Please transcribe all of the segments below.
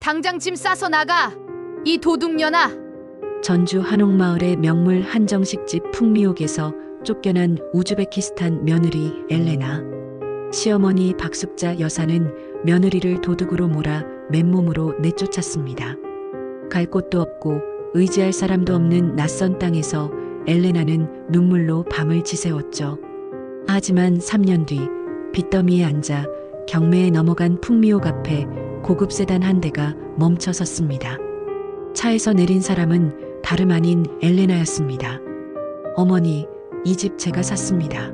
당장 짐 싸서 나가. 이 도둑년아. 전주 한옥마을의 명물 한정식집 풍미옥에서 쫓겨난 우즈베키스탄 며느리 엘레나. 시어머니 박숙자 여사는 며느리를 도둑으로 몰아 맨몸으로 내쫓았습니다. 갈 곳도 없고 의지할 사람도 없는 낯선 땅에서 엘레나는 눈물로 밤을 지새웠죠. 하지만 3년 뒤 빚더미에 앉아 경매에 넘어간 풍미옥 앞에 고급 세단 한 대가 멈춰 섰습니다. 차에서 내린 사람은 다름 아닌 엘레나였습니다. 어머니, 이 집 제가 샀습니다.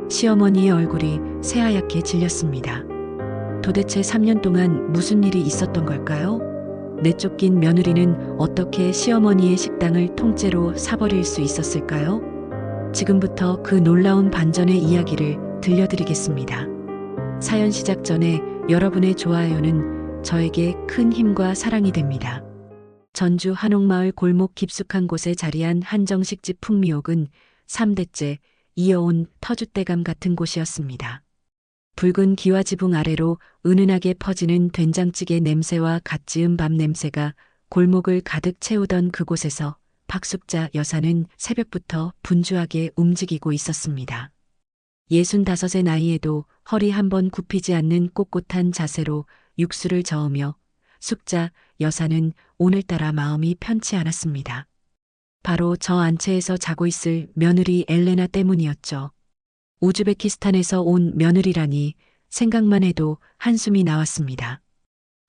시어머니의 얼굴이 새하얗게 질렸습니다. 도대체 3년 동안 무슨 일이 있었던 걸까요? 내쫓긴 며느리는 어떻게 시어머니의 식당을 통째로 사버릴 수 있었을까요? 지금부터 그 놀라운 반전의 이야기를 들려드리겠습니다. 사연 시작 전에 여러분의 좋아요는 저에게 큰 힘과 사랑이 됩니다. 전주 한옥마을 골목 깊숙한 곳에 자리한 한정식집 풍미옥은 3대째 이어온 터줏대감 같은 곳이었습니다. 붉은 기와지붕 아래로 은은하게 퍼지는 된장찌개 냄새와 갓 지은 밥 냄새가 골목을 가득 채우던 그곳에서 박숙자 여사는 새벽부터 분주하게 움직이고 있었습니다. 65의 나이에도 허리 한번 굽히지 않는 꼿꼿한 자세로 육수를 저으며 숙자 여사는 오늘따라 마음이 편치 않았습니다. 바로 저 안채에서 자고 있을 며느리 엘레나 때문이었죠. 우즈베키스탄에서 온 며느리라니 생각만 해도 한숨이 나왔습니다.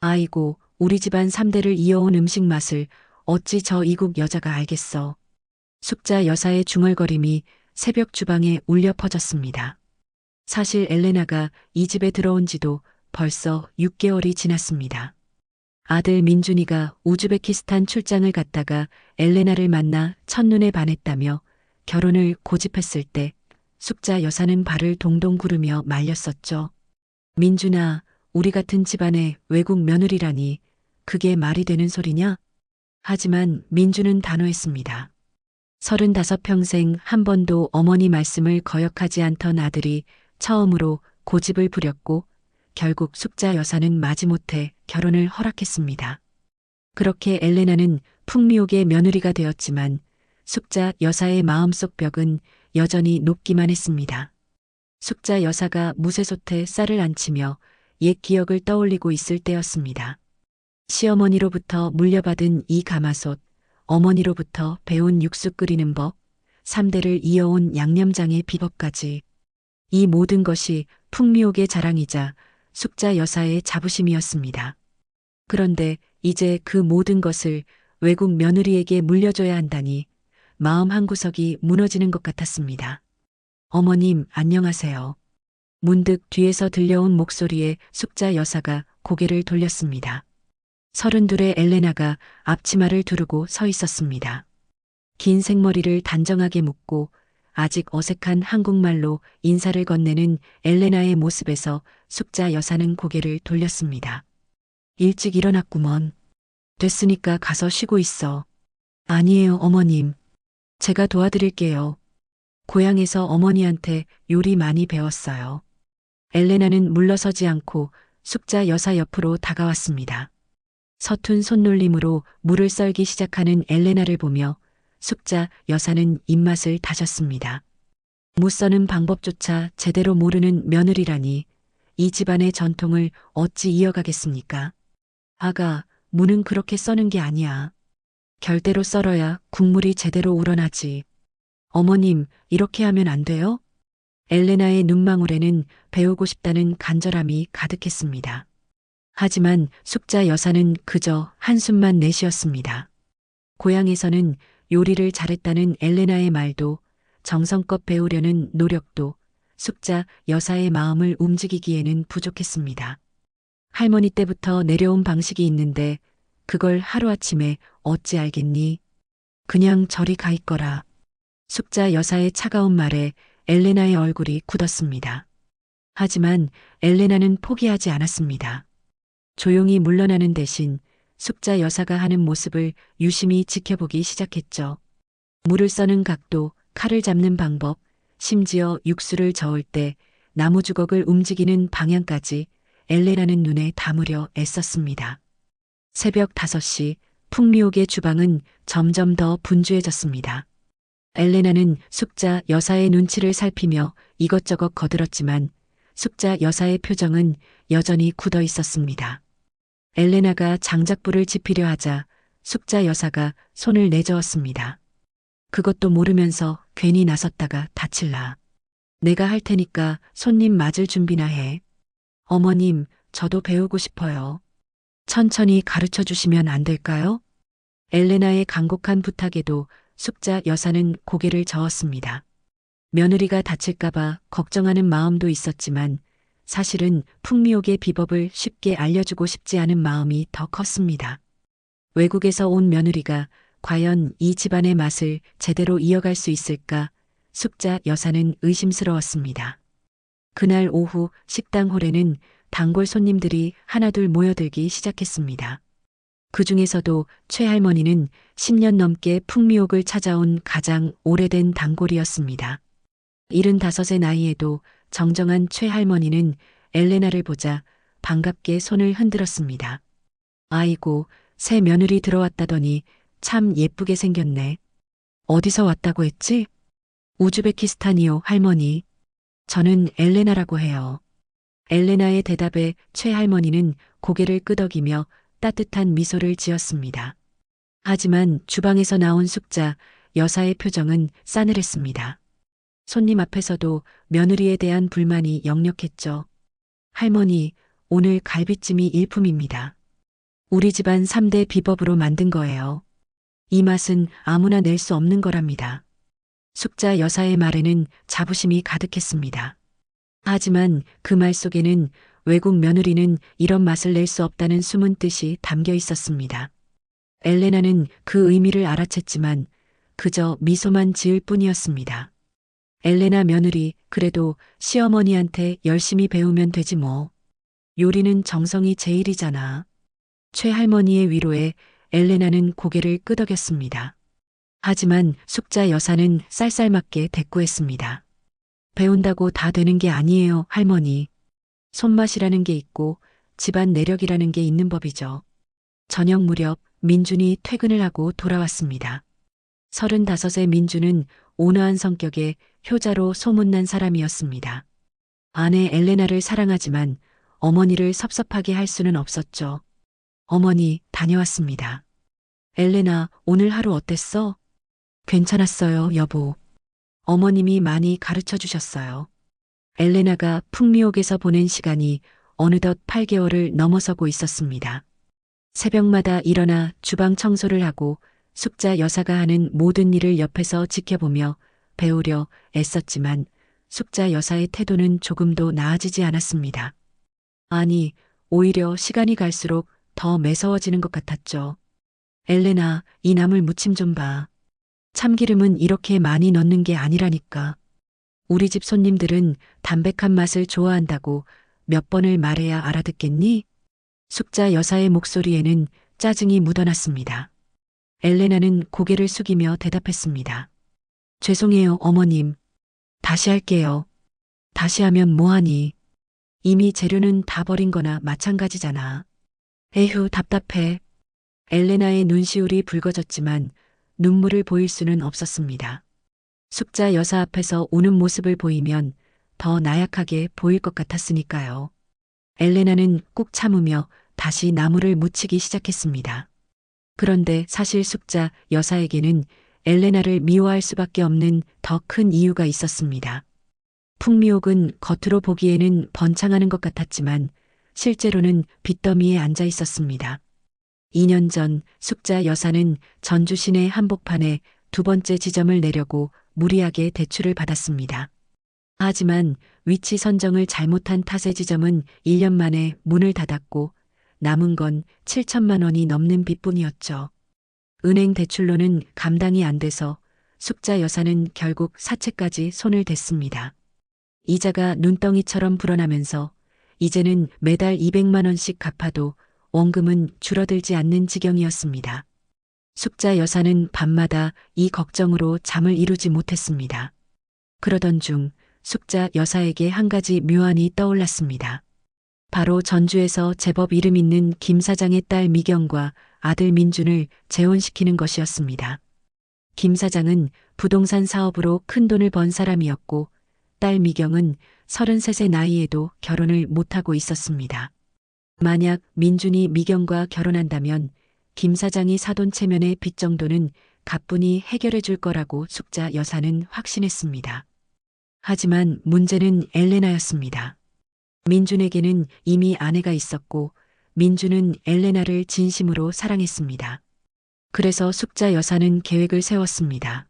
아이고, 우리 집안 3대를 이어온 음식 맛을 어찌 저 이국 여자가 알겠어. 숙자 여사의 중얼거림이 새벽 주방에 울려 퍼졌습니다. 사실 엘레나가 이 집에 들어온 지도 벌써 6개월이 지났습니다. 아들 민준이가 우즈베키스탄 출장을 갔다가 엘레나를 만나 첫눈에 반했다며 결혼을 고집했을 때 숙자 여사는 발을 동동 구르며 말렸었죠. 민준아, 우리 같은 집안의 외국 며느리라니 그게 말이 되는 소리냐? 하지만 민준은 단호했습니다. 35평생 한 번도 어머니 말씀을 거역하지 않던 아들이 처음으로 고집을 부렸고 결국 숙자 여사는 마지못해 결혼을 허락했습니다. 그렇게 엘레나는 풍미옥의 며느리가 되었지만 숙자 여사의 마음속 벽은 여전히 높기만 했습니다. 숙자 여사가 무쇠솥에 쌀을 안치며 옛 기억을 떠올리고 있을 때였습니다. 시어머니로부터 물려받은 이 가마솥, 어머니로부터 배운 육수 끓이는 법, 3대를 이어온 양념장의 비법까지 이 모든 것이 풍미옥의 자랑이자 숙자 여사의 자부심이었습니다. 그런데 이제 그 모든 것을 외국 며느리에게 물려줘야 한다니 마음 한구석이 무너지는 것 같았습니다. 어머님, 안녕하세요. 문득 뒤에서 들려온 목소리에 숙자 여사가 고개를 돌렸습니다. 32의 엘레나가 앞치마를 두르고 서 있었습니다. 긴 생머리를 단정하게 묶고 아직 어색한 한국말로 인사를 건네는 엘레나의 모습에서 숙자 여사는 고개를 돌렸습니다. 일찍 일어났구먼. 됐으니까 가서 쉬고 있어. 아니에요, 어머님. 제가 도와드릴게요. 고향에서 어머니한테 요리 많이 배웠어요. 엘레나는 물러서지 않고 숙자 여사 옆으로 다가왔습니다. 서툰 손놀림으로 물을 썰기 시작하는 엘레나를 보며 숙자 여사는 입맛을 다졌습니다. 무 써는 방법조차 제대로 모르는 며느리라니 이 집안의 전통을 어찌 이어가겠습니까? 아가, 무는 그렇게 써는 게 아니야. 결대로 썰어야 국물이 제대로 우러나지. 어머님, 이렇게 하면 안 돼요? 엘레나의 눈망울에는 배우고 싶다는 간절함이 가득했습니다. 하지만 숙자 여사는 그저 한숨만 내쉬었습니다. 고향에서는 요리를 잘했다는 엘레나의 말도 정성껏 배우려는 노력도 숙자 여사의 마음을 움직이기에는 부족했습니다. 할머니 때부터 내려온 방식이 있는데 그걸 하루아침에 어찌 알겠니? 그냥 저리 가 있거라. 숙자 여사의 차가운 말에 엘레나의 얼굴이 굳었습니다. 하지만 엘레나는 포기하지 않았습니다. 조용히 물러나는 대신 숙자 여사가 하는 모습을 유심히 지켜보기 시작했죠. 물을 써는 각도, 칼을 잡는 방법, 심지어 육수를 저을 때 나무 주걱을 움직이는 방향까지 엘레나는 눈에 담으려 애썼습니다. 새벽 5시 풍미옥의 주방은 점점 더 분주해졌습니다. 엘레나는 숙자 여사의 눈치를 살피며 이것저것 거들었지만 숙자 여사의 표정은 여전히 굳어 있었습니다. 엘레나가 장작불을 지피려 하자 숙자 여사가 손을 내저었습니다. 그것도 모르면서 괜히 나섰다가 다칠라. 내가 할 테니까 손님 맞을 준비나 해. 어머님, 저도 배우고 싶어요. 천천히 가르쳐 주시면 안 될까요? 엘레나의 간곡한 부탁에도 숙자 여사는 고개를 저었습니다. 며느리가 다칠까봐 걱정하는 마음도 있었지만 사실은 풍미옥의 비법을 쉽게 알려주고 싶지 않은 마음이 더 컸습니다. 외국에서 온 며느리가 과연 이 집안의 맛을 제대로 이어갈 수 있을까 숙자 여사는 의심스러웠습니다. 그날 오후 식당 홀에는 단골 손님들이 하나둘 모여들기 시작했습니다. 그 중에서도 최할머니는 10년 넘게 풍미옥을 찾아온 가장 오래된 단골이었습니다. 75의 나이에도 정정한 최할머니는 엘레나를 보자 반갑게 손을 흔들었습니다. 아이고, 새 며느리 들어왔다더니 참 예쁘게 생겼네. 어디서 왔다고 했지? 우즈베키스탄이요, 할머니. 저는 엘레나라고 해요. 엘레나의 대답에 최할머니는 고개를 끄덕이며 따뜻한 미소를 지었습니다. 하지만 주방에서 나온 숙자 여사의 표정은 싸늘했습니다. 손님 앞에서도 며느리에 대한 불만이 역력했죠. 할머니, 오늘 갈비찜이 일품입니다. 우리 집안 3대 비법으로 만든 거예요. 이 맛은 아무나 낼 수 없는 거랍니다. 숙자 여사의 말에는 자부심이 가득했습니다. 하지만 그 말 속에는 외국 며느리는 이런 맛을 낼 수 없다는 숨은 뜻이 담겨 있었습니다. 엘레나는 그 의미를 알아챘지만 그저 미소만 지을 뿐이었습니다. 엘레나 며느리, 그래도 시어머니한테 열심히 배우면 되지 뭐. 요리는 정성이 제일이잖아. 최할머니의 위로에 엘레나는 고개를 끄덕였습니다. 하지만 숙자 여사는 쌀쌀맞게 대꾸했습니다. 배운다고 다 되는 게 아니에요, 할머니. 손맛이라는 게 있고 집안 내력이라는 게 있는 법이죠. 저녁 무렵 민준이 퇴근을 하고 돌아왔습니다. 35의 민준은 온화한 성격에 효자로 소문난 사람이었습니다. 아내 엘레나를 사랑하지만 어머니를 섭섭하게 할 수는 없었죠. 어머니, 다녀왔습니다. 엘레나, 오늘 하루 어땠어? 괜찮았어요, 여보. 어머님이 많이 가르쳐 주셨어요. 엘레나가 풍미옥에서 보낸 시간이 어느덧 8개월을 넘어서고 있었습니다. 새벽마다 일어나 주방 청소를 하고 숙자 여사가 하는 모든 일을 옆에서 지켜보며 배우려 애썼지만 숙자 여사의 태도는 조금도 나아지지 않았습니다. 아니, 오히려 시간이 갈수록 더 매서워지는 것 같았죠. 엘레나, 이 나물 무침 좀 봐. 참기름은 이렇게 많이 넣는 게 아니라니까. 우리 집 손님들은 담백한 맛을 좋아한다고 몇 번을 말해야 알아듣겠니? 숙자 여사의 목소리에는 짜증이 묻어났습니다. 엘레나는 고개를 숙이며 대답했습니다. 죄송해요, 어머님. 다시 할게요. 다시 하면 뭐하니? 이미 재료는 다 버린 거나 마찬가지잖아. 에휴, 답답해. 엘레나의 눈시울이 붉어졌지만 눈물을 보일 수는 없었습니다. 숙자 여사 앞에서 우는 모습을 보이면 더 나약하게 보일 것 같았으니까요. 엘레나는 꾹 참으며 다시 나무를 묻히기 시작했습니다. 그런데 사실 숙자 여사에게는 엘레나를 미워할 수밖에 없는 더 큰 이유가 있었습니다. 풍미옥은 겉으로 보기에는 번창하는 것 같았지만 실제로는 빚더미에 앉아 있었습니다. 2년 전 숙자 여사는 전주 시내 한복판에 2번째 지점을 내려고 무리하게 대출을 받았습니다. 하지만 위치 선정을 잘못한 탓에 지점은 1년 만에 문을 닫았고 남은 건 7천만 원이 넘는 빚뿐이었죠. 은행 대출로는 감당이 안 돼서 숙자 여사는 결국 사채까지 손을 댔습니다. 이자가 눈덩이처럼 불어나면서 이제는 매달 200만 원씩 갚아도 원금은 줄어들지 않는 지경이었습니다. 숙자 여사는 밤마다 이 걱정으로 잠을 이루지 못했습니다. 그러던 중 숙자 여사에게 한 가지 묘안이 떠올랐습니다. 바로 전주에서 제법 이름 있는 김 사장의 딸 미경과 아들 민준을 재혼시키는 것이었습니다. 김 사장은 부동산 사업으로 큰 돈을 번 사람이었고 딸 미경은 33세 나이에도 결혼을 못하고 있었습니다. 만약 민준이 미경과 결혼한다면 김 사장이 사돈 체면의 빚 정도는 가뿐히 해결해 줄 거라고 숙자 여사는 확신했습니다. 하지만 문제는 엘레나였습니다. 민준에게는 이미 아내가 있었고 민준은 엘레나를 진심으로 사랑했습니다. 그래서 숙자 여사는 계획을 세웠습니다.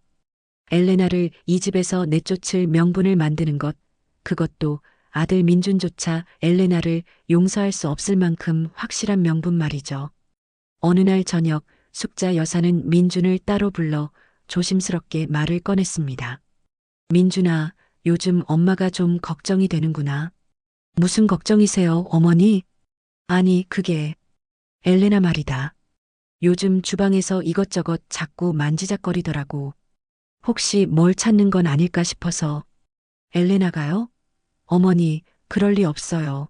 엘레나를 이 집에서 내쫓을 명분을 만드는 것, 그것도 아들 민준조차 엘레나를 용서할 수 없을 만큼 확실한 명분 말이죠. 어느 날 저녁 숙자 여사는 민준을 따로 불러 조심스럽게 말을 꺼냈습니다. 민준아, 요즘 엄마가 좀 걱정이 되는구나. 무슨 걱정이세요, 어머니? 아니, 그게 엘레나 말이다. 요즘 주방에서 이것저것 자꾸 만지작거리더라고. 혹시 뭘 찾는 건 아닐까 싶어서. 엘레나가요? 어머니, 그럴 리 없어요.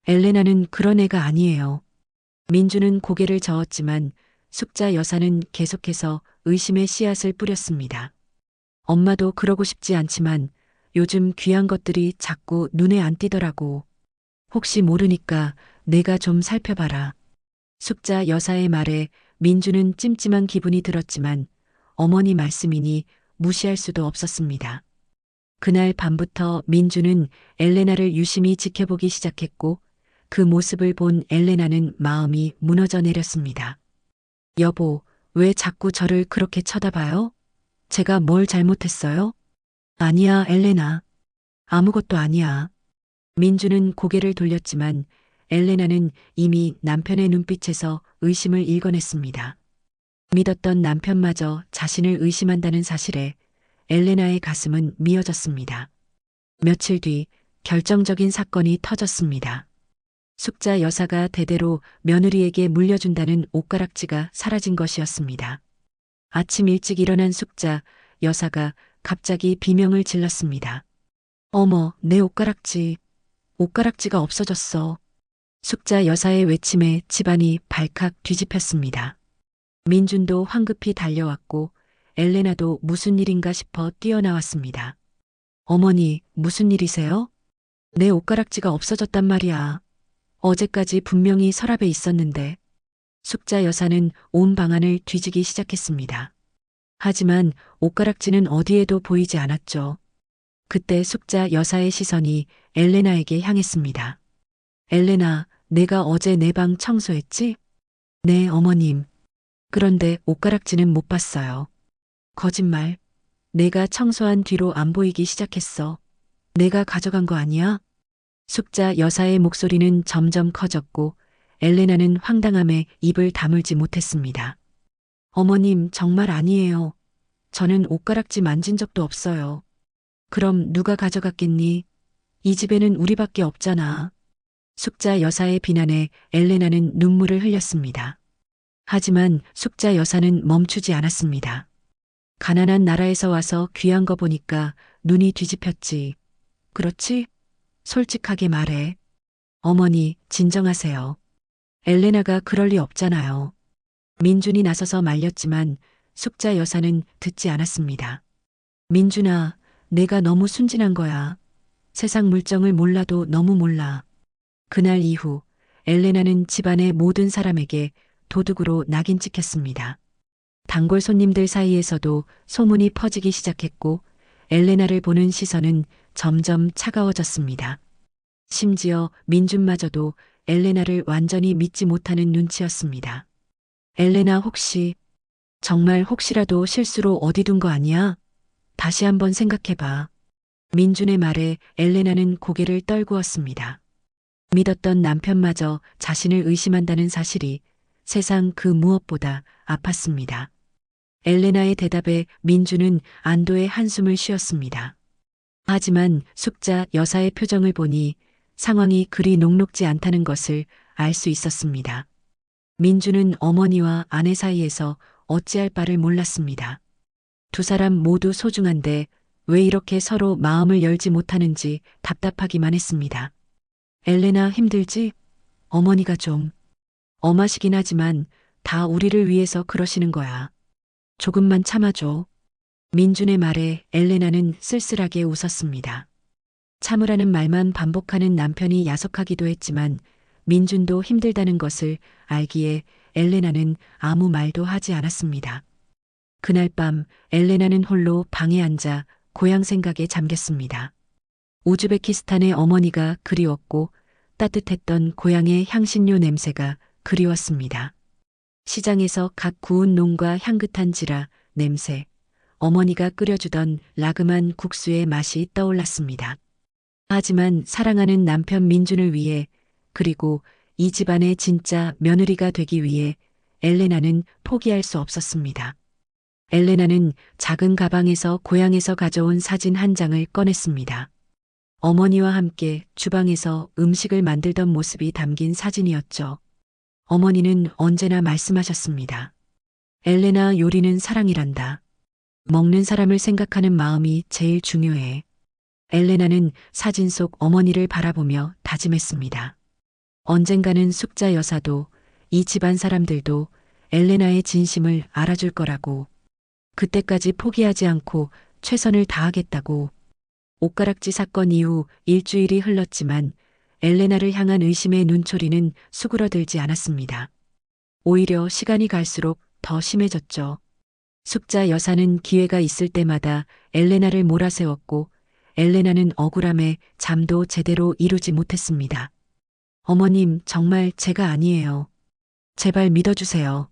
엘레나는 그런 애가 아니에요. 민주는 고개를 저었지만 숙자 여사는 계속해서 의심의 씨앗을 뿌렸습니다. 엄마도 그러고 싶지 않지만 요즘 귀한 것들이 자꾸 눈에 안 띄더라고. 혹시 모르니까 내가 좀 살펴봐라. 숙자 여사의 말에 민주는 찜찜한 기분이 들었지만 어머니 말씀이니 무시할 수도 없었습니다. 그날 밤부터 민주는 엘레나를 유심히 지켜보기 시작했고 그 모습을 본 엘레나는 마음이 무너져 내렸습니다. 여보, 왜 자꾸 저를 그렇게 쳐다봐요? 제가 뭘 잘못했어요? 아니야, 엘레나. 아무것도 아니야. 민주는 고개를 돌렸지만 엘레나는 이미 남편의 눈빛에서 의심을 읽어냈습니다. 믿었던 남편마저 자신을 의심한다는 사실에 엘레나의 가슴은 미어졌습니다. 며칠 뒤 결정적인 사건이 터졌습니다. 숙자 여사가 대대로 며느리에게 물려준다는 옷가락지가 사라진 것이었습니다. 아침 일찍 일어난 숙자 여사가 갑자기 비명을 질렀습니다. 어머, 내 옷가락지. 옷가락지가 없어졌어. 숙자 여사의 외침에 집안이 발칵 뒤집혔습니다. 민준도 황급히 달려왔고 엘레나도 무슨 일인가 싶어 뛰어나왔습니다. 어머니, 무슨 일이세요? 내 옷가락지가 없어졌단 말이야. 어제까지 분명히 서랍에 있었는데. 숙자 여사는 온 방안을 뒤지기 시작했습니다. 하지만 옷가락지는 어디에도 보이지 않았죠. 그때 숙자 여사의 시선이 엘레나에게 향했습니다. 엘레나, 내가 어제 내 방 청소했지? 네, 어머님. 그런데 옷가락지는 못 봤어요. 거짓말. 내가 청소한 뒤로 안 보이기 시작했어. 내가 가져간 거 아니야? 숙자 여사의 목소리는 점점 커졌고 엘레나는 황당함에 입을 다물지 못했습니다. 어머님, 정말 아니에요. 저는 옷가락지 만진 적도 없어요. 그럼 누가 가져갔겠니? 이 집에는 우리밖에 없잖아. 숙자 여사의 비난에 엘레나는 눈물을 흘렸습니다. 하지만 숙자 여사는 멈추지 않았습니다. 가난한 나라에서 와서 귀한 거 보니까 눈이 뒤집혔지. 그렇지? 솔직하게 말해. 어머니, 진정하세요. 엘레나가 그럴 리 없잖아요. 민준이 나서서 말렸지만 숙자 여사는 듣지 않았습니다. 민준아, 내가 너무 순진한 거야. 세상 물정을 몰라도 너무 몰라. 그날 이후 엘레나는 집안의 모든 사람에게 도둑으로 낙인 찍혔습니다. 단골 손님들 사이에서도 소문이 퍼지기 시작했고 엘레나를 보는 시선은 점점 차가워졌습니다. 심지어 민준마저도 엘레나를 완전히 믿지 못하는 눈치였습니다. 엘레나 혹시, 정말 혹시라도 실수로 어디 둔 거 아니야? 다시 한번 생각해봐. 민준의 말에 엘레나는 고개를 떨구었습니다. 믿었던 남편마저 자신을 의심한다는 사실이 세상 그 무엇보다 아팠습니다. 엘레나의 대답에 민준은 안도의 한숨을 쉬었습니다. 하지만 숙자 여사의 표정을 보니 상황이 그리 녹록지 않다는 것을 알 수 있었습니다. 민준은 어머니와 아내 사이에서 어찌할 바를 몰랐습니다. 두 사람 모두 소중한데 왜 이렇게 서로 마음을 열지 못하는지 답답하기만 했습니다. 엘레나 힘들지? 어머니가 좀 엄하시긴 하지만 다 우리를 위해서 그러시는 거야. 조금만 참아줘. 민준의 말에 엘레나는 쓸쓸하게 웃었습니다. 참으라는 말만 반복하는 남편이 야속하기도 했지만 민준도 힘들다는 것을 알기에 엘레나는 아무 말도 하지 않았습니다. 그날 밤 엘레나는 홀로 방에 앉아 고향 생각에 잠겼습니다. 우즈베키스탄의 어머니가 그리웠고 따뜻했던 고향의 향신료 냄새가 그리웠습니다. 시장에서 갓 구운 농과 향긋한 지라 냄새, 어머니가 끓여주던 라그만 국수의 맛이 떠올랐습니다. 하지만 사랑하는 남편 민준을 위해 그리고 이 집안의 진짜 며느리가 되기 위해 엘레나는 포기할 수 없었습니다. 엘레나는 작은 가방에서 고향에서 가져온 사진 한 장을 꺼냈습니다. 어머니와 함께 주방에서 음식을 만들던 모습이 담긴 사진이었죠. 어머니는 언제나 말씀하셨습니다. 엘레나, 요리는 사랑이란다. 먹는 사람을 생각하는 마음이 제일 중요해. 엘레나는 사진 속 어머니를 바라보며 다짐했습니다. 언젠가는 숙자 여사도 이 집안 사람들도 엘레나의 진심을 알아줄 거라고. 그때까지 포기하지 않고 최선을 다하겠다고. 옷가락지 사건 이후 일주일이 흘렀지만 엘레나를 향한 의심의 눈초리는 수그러들지 않았습니다. 오히려 시간이 갈수록 더 심해졌죠. 숙자 여사는 기회가 있을 때마다 엘레나를 몰아세웠고 엘레나는 억울함에 잠도 제대로 이루지 못했습니다. 어머님, 정말 제가 아니에요. 제발 믿어주세요.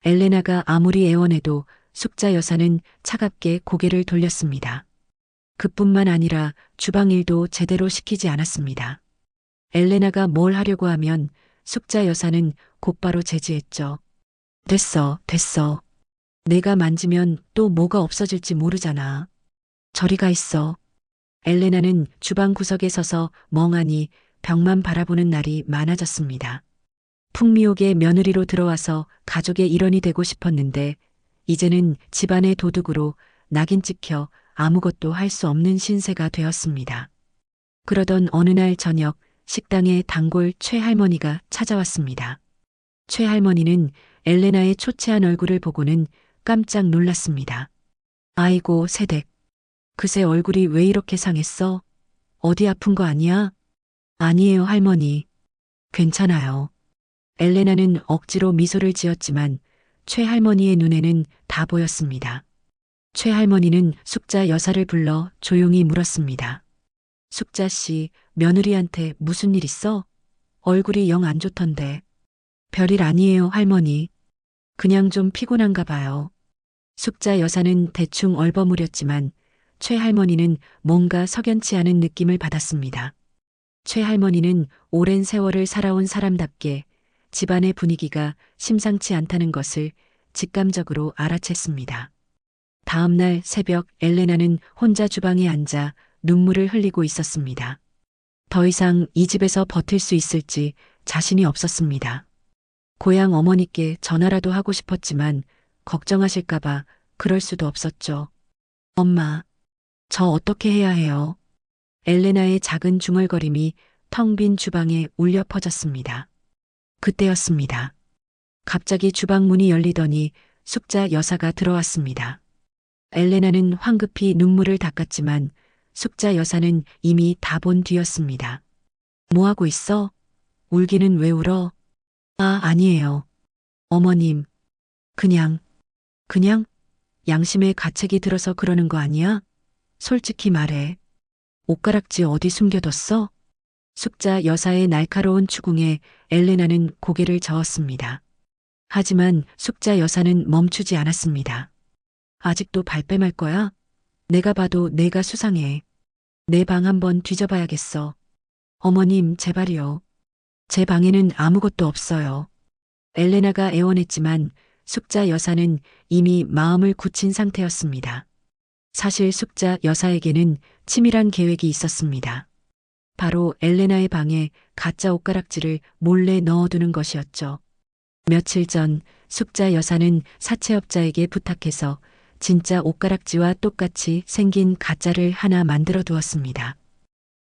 엘레나가 아무리 애원해도 숙자 여사는 차갑게 고개를 돌렸습니다. 그뿐만 아니라 주방 일도 제대로 시키지 않았습니다. 엘레나가 뭘 하려고 하면 숙자 여사는 곧바로 제지했죠. 됐어, 됐어. 내가 만지면 또 뭐가 없어질지 모르잖아. 저리 가 있어. 엘레나는 주방 구석에 서서 멍하니 벽만 바라보는 날이 많아졌습니다. 풍미옥의 며느리로 들어와서 가족의 일원이 되고 싶었는데 이제는 집안의 도둑으로 낙인 찍혀 아무것도 할 수 없는 신세가 되었습니다. 그러던 어느 날 저녁 식당에 단골 최 할머니가 찾아왔습니다. 최 할머니는 엘레나의 초췌한 얼굴을 보고는 깜짝 놀랐습니다. 아이고, 새댁. 그새 얼굴이 왜 이렇게 상했어? 어디 아픈 거 아니야? 아니에요, 할머니. 괜찮아요. 엘레나는 억지로 미소를 지었지만 최 할머니의 눈에는 다 보였습니다. 최 할머니는 숙자 여사를 불러 조용히 물었습니다. 숙자 씨, 며느리한테 무슨 일 있어? 얼굴이 영 안 좋던데. 별일 아니에요, 할머니. 그냥 좀 피곤한가 봐요. 숙자 여사는 대충 얼버무렸지만 최 할머니는 뭔가 석연치 않은 느낌을 받았습니다. 최 할머니는 오랜 세월을 살아온 사람답게 집안의 분위기가 심상치 않다는 것을 직감적으로 알아챘습니다. 다음 날 새벽 엘레나는 혼자 주방에 앉아 눈물을 흘리고 있었습니다. 더 이상 이 집에서 버틸 수 있을지 자신이 없었습니다. 고향 어머니께 전화라도 하고 싶었지만 걱정하실까봐 그럴 수도 없었죠. 엄마, 저 어떻게 해야 해요? 엘레나의 작은 중얼거림이 텅 빈 주방에 울려 퍼졌습니다. 그때였습니다. 갑자기 주방 문이 열리더니 숙자 여사가 들어왔습니다. 엘레나는 황급히 눈물을 닦았지만 숙자 여사는 이미 다 본 뒤였습니다. 뭐하고 있어? 울기는 왜 울어? 아, 아니에요. 어머님, 그냥 양심에 가책이 들어서 그러는 거 아니야? 솔직히 말해. 옷가락지 어디 숨겨뒀어? 숙자 여사의 날카로운 추궁에 엘레나는 고개를 저었습니다. 하지만 숙자 여사는 멈추지 않았습니다. 아직도 발뺌할 거야? 내가 봐도 내가 수상해. 내 방 한번 뒤져봐야겠어. 어머님, 제발이요. 제 방에는 아무것도 없어요. 엘레나가 애원했지만 숙자 여사는 이미 마음을 굳힌 상태였습니다. 사실 숙자 여사에게는 치밀한 계획이 있었습니다. 바로 엘레나의 방에 가짜 옷가락지를 몰래 넣어두는 것이었죠. 며칠 전 숙자 여사는 사채업자에게 부탁해서 진짜 옷가락지와 똑같이 생긴 가짜를 하나 만들어 두었습니다.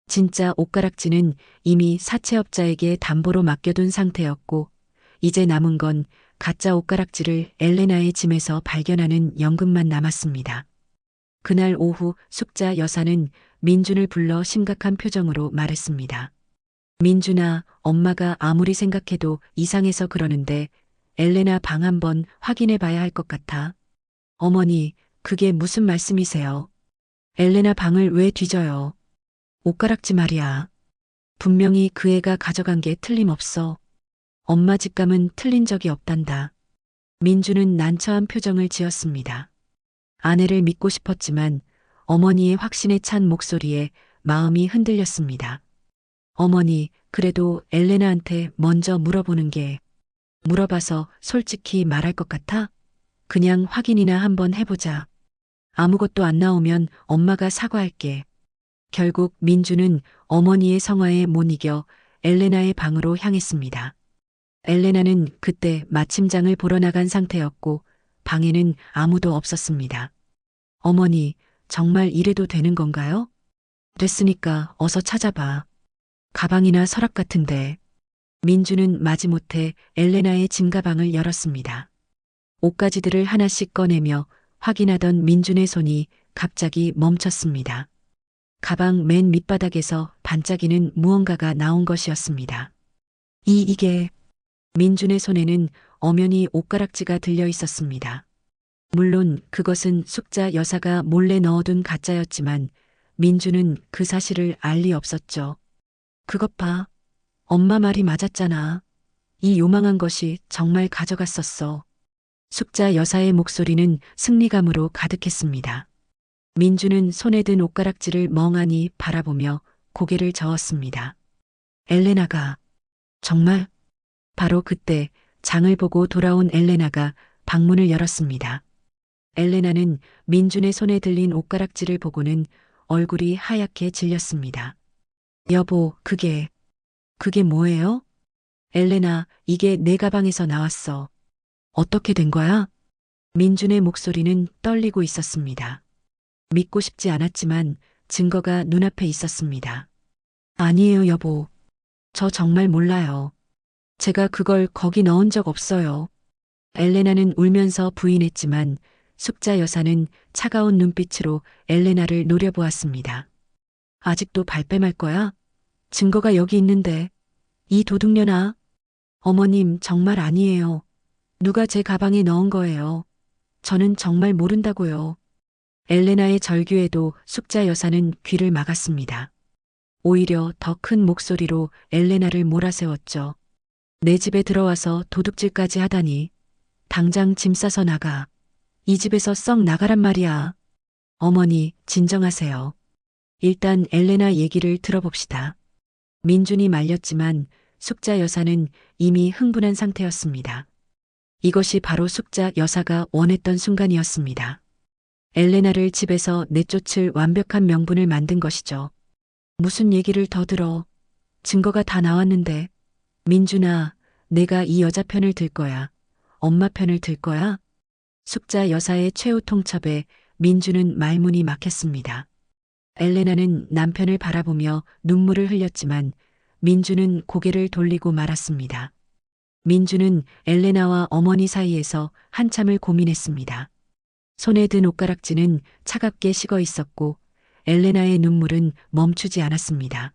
진짜 옷가락지는 이미 사채업자에게 담보로 맡겨둔 상태였고 이제 남은 건 가짜 옷가락지를 엘레나의 짐에서 발견하는 연금만 남았습니다. 그날 오후 숙자 여사는 민준을 불러 심각한 표정으로 말했습니다. 민준아, 엄마가 아무리 생각해도 이상해서 그러는데 엘레나 방 한번 확인해 봐야 할 것 같아. 어머니, 그게 무슨 말씀이세요? 엘레나 방을 왜 뒤져요? 옷가락지 말이야. 분명히 그 애가 가져간 게 틀림없어. 엄마 직감은 틀린 적이 없단다. 민주는 난처한 표정을 지었습니다. 아내를 믿고 싶었지만 어머니의 확신에 찬 목소리에 마음이 흔들렸습니다. 어머니, 그래도 엘레나한테 먼저 물어보는 게 물어봐서 솔직히 말할 것 같아? 그냥 확인이나 한번 해보자. 아무것도 안 나오면 엄마가 사과할게. 결국 민주는 어머니의 성화에 못 이겨 엘레나의 방으로 향했습니다. 엘레나는 그때 마침장을 보러 나간 상태였고 방에는 아무도 없었습니다. 어머니, 정말 이래도 되는 건가요? 됐으니까 어서 찾아봐. 가방이나 서랍 같은데. 민주는 마지못해 엘레나의 짐가방을 열었습니다. 옷가지들을 하나씩 꺼내며 확인하던 민준의 손이 갑자기 멈췄습니다. 가방 맨 밑바닥에서 반짝이는 무언가가 나온 것이었습니다. 이게 민준의 손에는 엄연히 옷가락지가 들려 있었습니다. 물론 그것은 숙자 여사가 몰래 넣어둔 가짜였지만 민준은 그 사실을 알 리 없었죠. 그것 봐. 엄마 말이 맞았잖아. 이 요망한 것이 정말 가져갔었어. 숙자 여사의 목소리는 승리감으로 가득했습니다. 민주는 손에 든 옷가락지를 멍하니 바라보며 고개를 저었습니다. 엘레나가 정말? 바로 그때 장을 보고 돌아온 엘레나가 방문을 열었습니다. 엘레나는 민준의 손에 들린 옷가락지를 보고는 얼굴이 하얗게 질렸습니다. 여보, 그게 뭐예요? 엘레나, 이게 내 가방에서 나왔어. 어떻게 된 거야? 민준의 목소리는 떨리고 있었습니다. 믿고 싶지 않았지만 증거가 눈앞에 있었습니다. 아니에요, 여보. 저 정말 몰라요. 제가 그걸 거기 넣은 적 없어요. 엘레나는 울면서 부인했지만 숙자 여사는 차가운 눈빛으로 엘레나를 노려보았습니다. 아직도 발뺌할 거야? 증거가 여기 있는데. 이 도둑년아. 어머님, 정말 아니에요. 누가 제 가방에 넣은 거예요. 저는 정말 모른다고요. 엘레나의 절규에도 숙자 여사는 귀를 막았습니다. 오히려 더 큰 목소리로 엘레나를 몰아세웠죠. 내 집에 들어와서 도둑질까지 하다니. 당장 짐 싸서 나가. 이 집에서 썩 나가란 말이야. 어머니, 진정하세요. 일단 엘레나 얘기를 들어봅시다. 민준이 말렸지만 숙자 여사는 이미 흥분한 상태였습니다. 이것이 바로 숙자 여사가 원했던 순간이었습니다. 엘레나를 집에서 내쫓을 완벽한 명분을 만든 것이죠. 무슨 얘기를 더 들어. 증거가 다 나왔는데. 민준아, 내가 이 여자 편을 들 거야. 엄마 편을 들 거야. 숙자 여사의 최후 통첩에 민준은 말문이 막혔습니다. 엘레나는 남편을 바라보며 눈물을 흘렸지만 민준은 고개를 돌리고 말았습니다. 민준은 엘레나와 어머니 사이에서 한참을 고민했습니다. 손에 든 옷가락지는 차갑게 식어 있었고 엘레나의 눈물은 멈추지 않았습니다.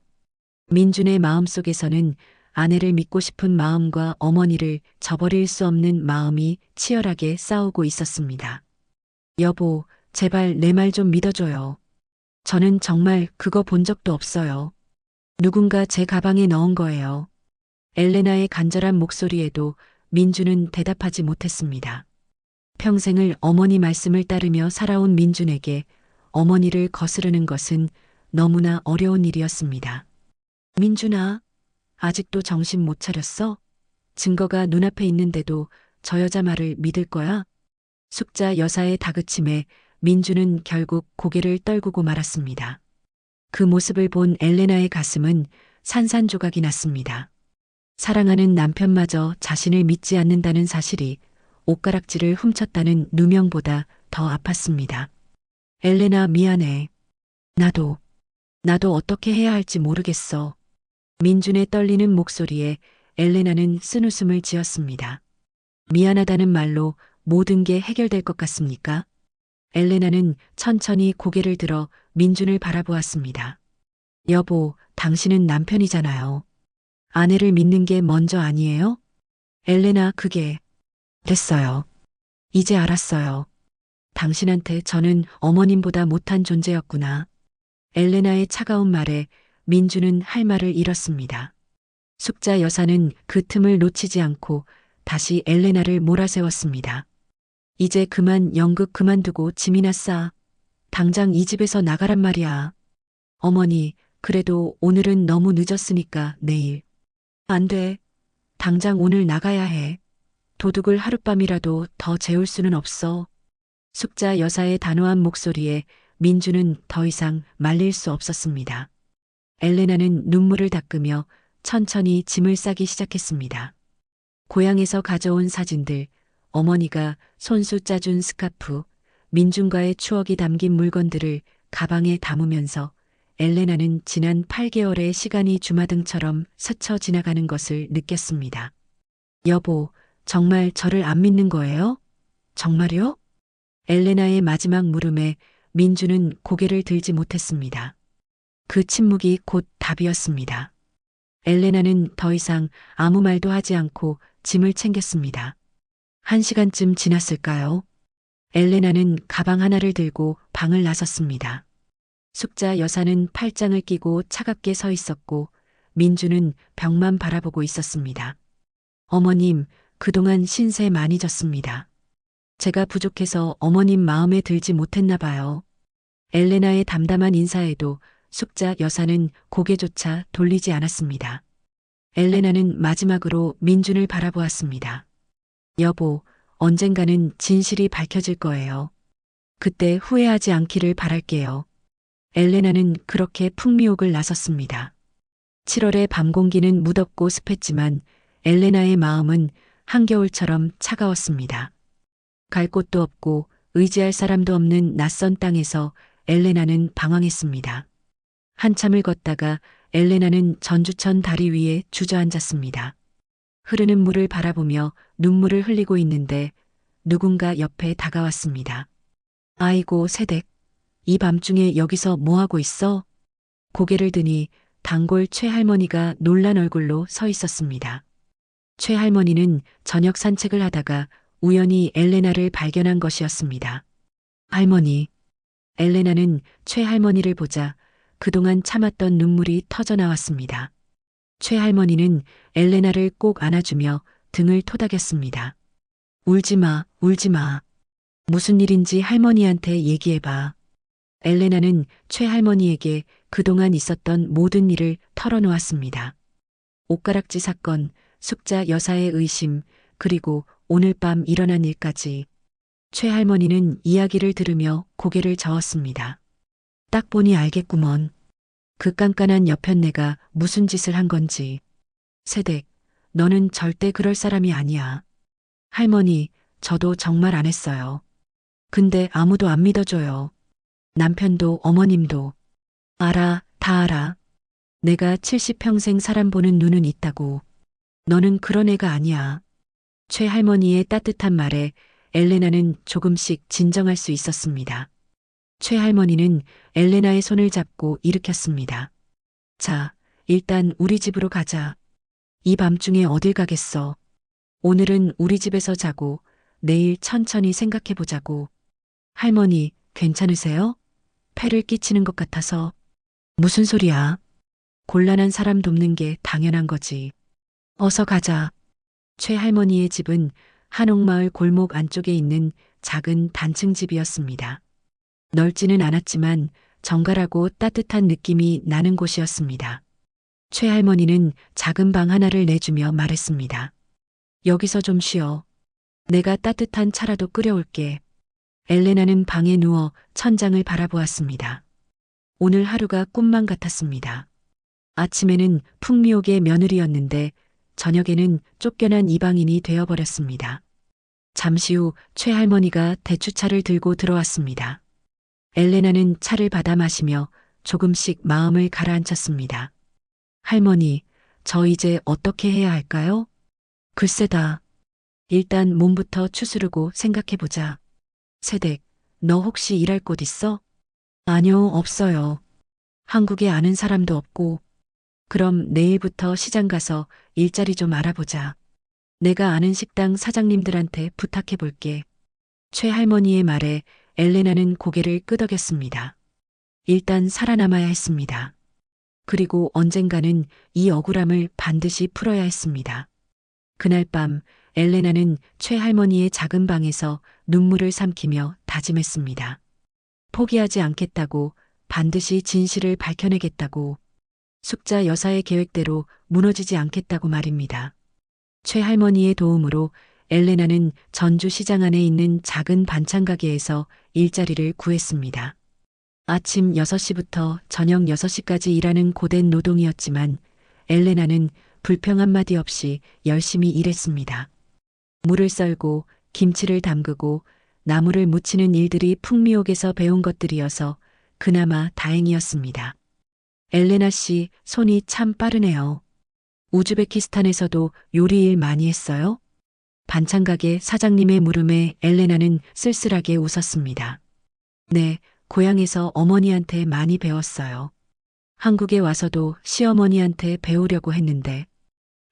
민준의 마음속에서는 아내를 믿고 싶은 마음과 어머니를 저버릴 수 없는 마음이 치열하게 싸우고 있었습니다. 여보, 제발 내 말 좀 믿어줘요. 저는 정말 그거 본 적도 없어요. 누군가 제 가방에 넣은 거예요. 엘레나의 간절한 목소리에도 민준은 대답하지 못했습니다. 평생을 어머니 말씀을 따르며 살아온 민준에게 어머니를 거스르는 것은 너무나 어려운 일이었습니다. 민준아, 아직도 정신 못 차렸어? 증거가 눈앞에 있는데도 저 여자 말을 믿을 거야? 숙자 여사의 다그침에 민준은 결국 고개를 떨구고 말았습니다. 그 모습을 본 엘레나의 가슴은 산산조각이 났습니다. 사랑하는 남편마저 자신을 믿지 않는다는 사실이 옷가락지를 훔쳤다는 누명보다 더 아팠습니다. 엘레나, 미안해. 나도. 나도 어떻게 해야 할지 모르겠어. 민준의 떨리는 목소리에 엘레나는 쓴웃음을 지었습니다. 미안하다는 말로 모든 게 해결될 것 같습니까? 엘레나는 천천히 고개를 들어 민준을 바라보았습니다. 여보, 당신은 남편이잖아요. 아내를 믿는 게 먼저 아니에요? 엘레나, 그게 됐어요. 이제 알았어요. 당신한테 저는 어머님보다 못한 존재였구나. 엘레나의 차가운 말에 민주는 할 말을 잃었습니다. 숙자 여사는 그 틈을 놓치지 않고 다시 엘레나를 몰아세웠습니다. 이제 그만 연극 그만두고 짐이나 싸. 당장 이 집에서 나가란 말이야. 어머니, 그래도 오늘은 너무 늦었으니까 내일. 안 돼. 당장 오늘 나가야 해. 도둑을 하룻밤이라도 더 재울 수는 없어. 숙자 여사의 단호한 목소리에 민주는 더 이상 말릴 수 없었습니다. 엘레나는 눈물을 닦으며 천천히 짐을 싸기 시작했습니다. 고향에서 가져온 사진들, 어머니가 손수 짜준 스카프, 민준과의 추억이 담긴 물건들을 가방에 담으면서 엘레나는 지난 8개월의 시간이 주마등처럼 스쳐 지나가는 것을 느꼈습니다. 여보, 정말 저를 안 믿는 거예요? 정말요? 엘레나의 마지막 물음에 민주는 고개를 들지 못했습니다. 그 침묵이 곧 답이었습니다. 엘레나는 더 이상 아무 말도 하지 않고 짐을 챙겼습니다. 1시간쯤 지났을까요? 엘레나는 가방 하나를 들고 방을 나섰습니다. 숙자 여사는 팔짱을 끼고 차갑게 서 있었고 민주는 벽만 바라보고 있었습니다. 어머님, 그동안 신세 많이 졌습니다. 제가 부족해서 어머님 마음에 들지 못했나 봐요. 엘레나의 담담한 인사에도 숙자 여사는 고개조차 돌리지 않았습니다. 엘레나는 마지막으로 민준을 바라보았습니다. 여보, 언젠가는 진실이 밝혀질 거예요. 그때 후회하지 않기를 바랄게요. 엘레나는 그렇게 풍미옥을 나섰습니다. 7월의 밤 공기는 무덥고 습했지만 엘레나의 마음은 한겨울처럼 차가웠습니다. 갈 곳도 없고 의지할 사람도 없는 낯선 땅에서 엘레나는 방황했습니다. 한참을 걷다가 엘레나는 전주천 다리 위에 주저앉았습니다. 흐르는 물을 바라보며 눈물을 흘리고 있는데 누군가 옆에 다가왔습니다. 아이고, 새댁. 이 밤중에 여기서 뭐하고 있어? 고개를 드니 단골 최할머니가 놀란 얼굴로 서 있었습니다. 최할머니는 저녁 산책을 하다가 우연히 엘레나를 발견한 것이었습니다. 할머니. 엘레나는 최할머니를 보자 그동안 참았던 눈물이 터져 나왔습니다. 최할머니는 엘레나를 꼭 안아주며 등을 토닥였습니다. 울지 마, 울지 마. 무슨 일인지 할머니한테 얘기해봐. 엘레나는 최할머니에게 그동안 있었던 모든 일을 털어놓았습니다. 옷가락지 사건, 숙자 여사의 의심, 그리고 오늘 밤 일어난 일까지. 최할머니는 이야기를 들으며 고개를 저었습니다. 딱 보니 알겠구먼. 그 깐깐한 여편네가 무슨 짓을 한 건지. 새댁, 너는 절대 그럴 사람이 아니야. 할머니, 저도 정말 안 했어요. 근데 아무도 안 믿어줘요. 남편도 어머님도. 알아, 다 알아. 내가 70평생 사람 보는 눈은 있다고. 너는 그런 애가 아니야. 최할머니의 따뜻한 말에 엘레나는 조금씩 진정할 수 있었습니다. 최할머니는 엘레나의 손을 잡고 일으켰습니다. 자, 일단 우리 집으로 가자. 이 밤중에 어딜 가겠어. 오늘은 우리 집에서 자고 내일 천천히 생각해보자고. 할머니, 괜찮으세요? 폐를 끼치는 것 같아서. 무슨 소리야. 곤란한 사람 돕는 게 당연한 거지. 어서 가자. 최할머니의 집은 한옥마을 골목 안쪽에 있는 작은 단층 집이었습니다. 넓지는 않았지만 정갈하고 따뜻한 느낌이 나는 곳이었습니다. 최할머니는 작은 방 하나를 내주며 말했습니다. 여기서 좀 쉬어. 내가 따뜻한 차라도 끓여올게. 엘레나는 방에 누워 천장을 바라보았습니다. 오늘 하루가 꿈만 같았습니다. 아침에는 풍미옥의 며느리였는데 저녁에는 쫓겨난 이방인이 되어버렸습니다. 잠시 후 최할머니가 대추차를 들고 들어왔습니다. 엘레나는 차를 받아 마시며 조금씩 마음을 가라앉혔습니다. 할머니, 저 이제 어떻게 해야 할까요? 글쎄다. 일단 몸부터 추스르고 생각해보자. 세댁, 너 혹시 일할 곳 있어? 아니요, 없어요. 한국에 아는 사람도 없고. 그럼 내일부터 시장 가서 일자리 좀 알아보자. 내가 아는 식당 사장님들한테 부탁해 볼게. 최 할머니의 말에 엘레나는 고개를 끄덕였습니다. 일단 살아남아야 했습니다. 그리고 언젠가는 이 억울함을 반드시 풀어야 했습니다. 그날 밤 엘레나는 최 할머니의 작은 방에서 눈물을 삼키며 다짐했습니다. 포기하지 않겠다고, 반드시 진실을 밝혀내겠다고, 숙자 여사의 계획대로 무너지지 않겠다고 말입니다. 최 할머니의 도움으로 엘레나는 전주시장 안에 있는 작은 반찬 가게에서 일자리를 구했습니다. 아침 6시부터 저녁 6시까지 일하는 고된 노동이었지만 엘레나는 불평 한마디 없이 열심히 일했습니다. 물을 썰고 김치를 담그고 나무를 묻히는 일들이 풍미옥에서 배운 것들이어서 그나마 다행이었습니다. 엘레나 씨, 손이 참 빠르네요. 우즈베키스탄에서도 요리 일 많이 했어요? 반찬 가게 사장님의 물음에 엘레나는 쓸쓸하게 웃었습니다. 네, 고향에서 어머니한테 많이 배웠어요. 한국에 와서도 시어머니한테 배우려고 했는데.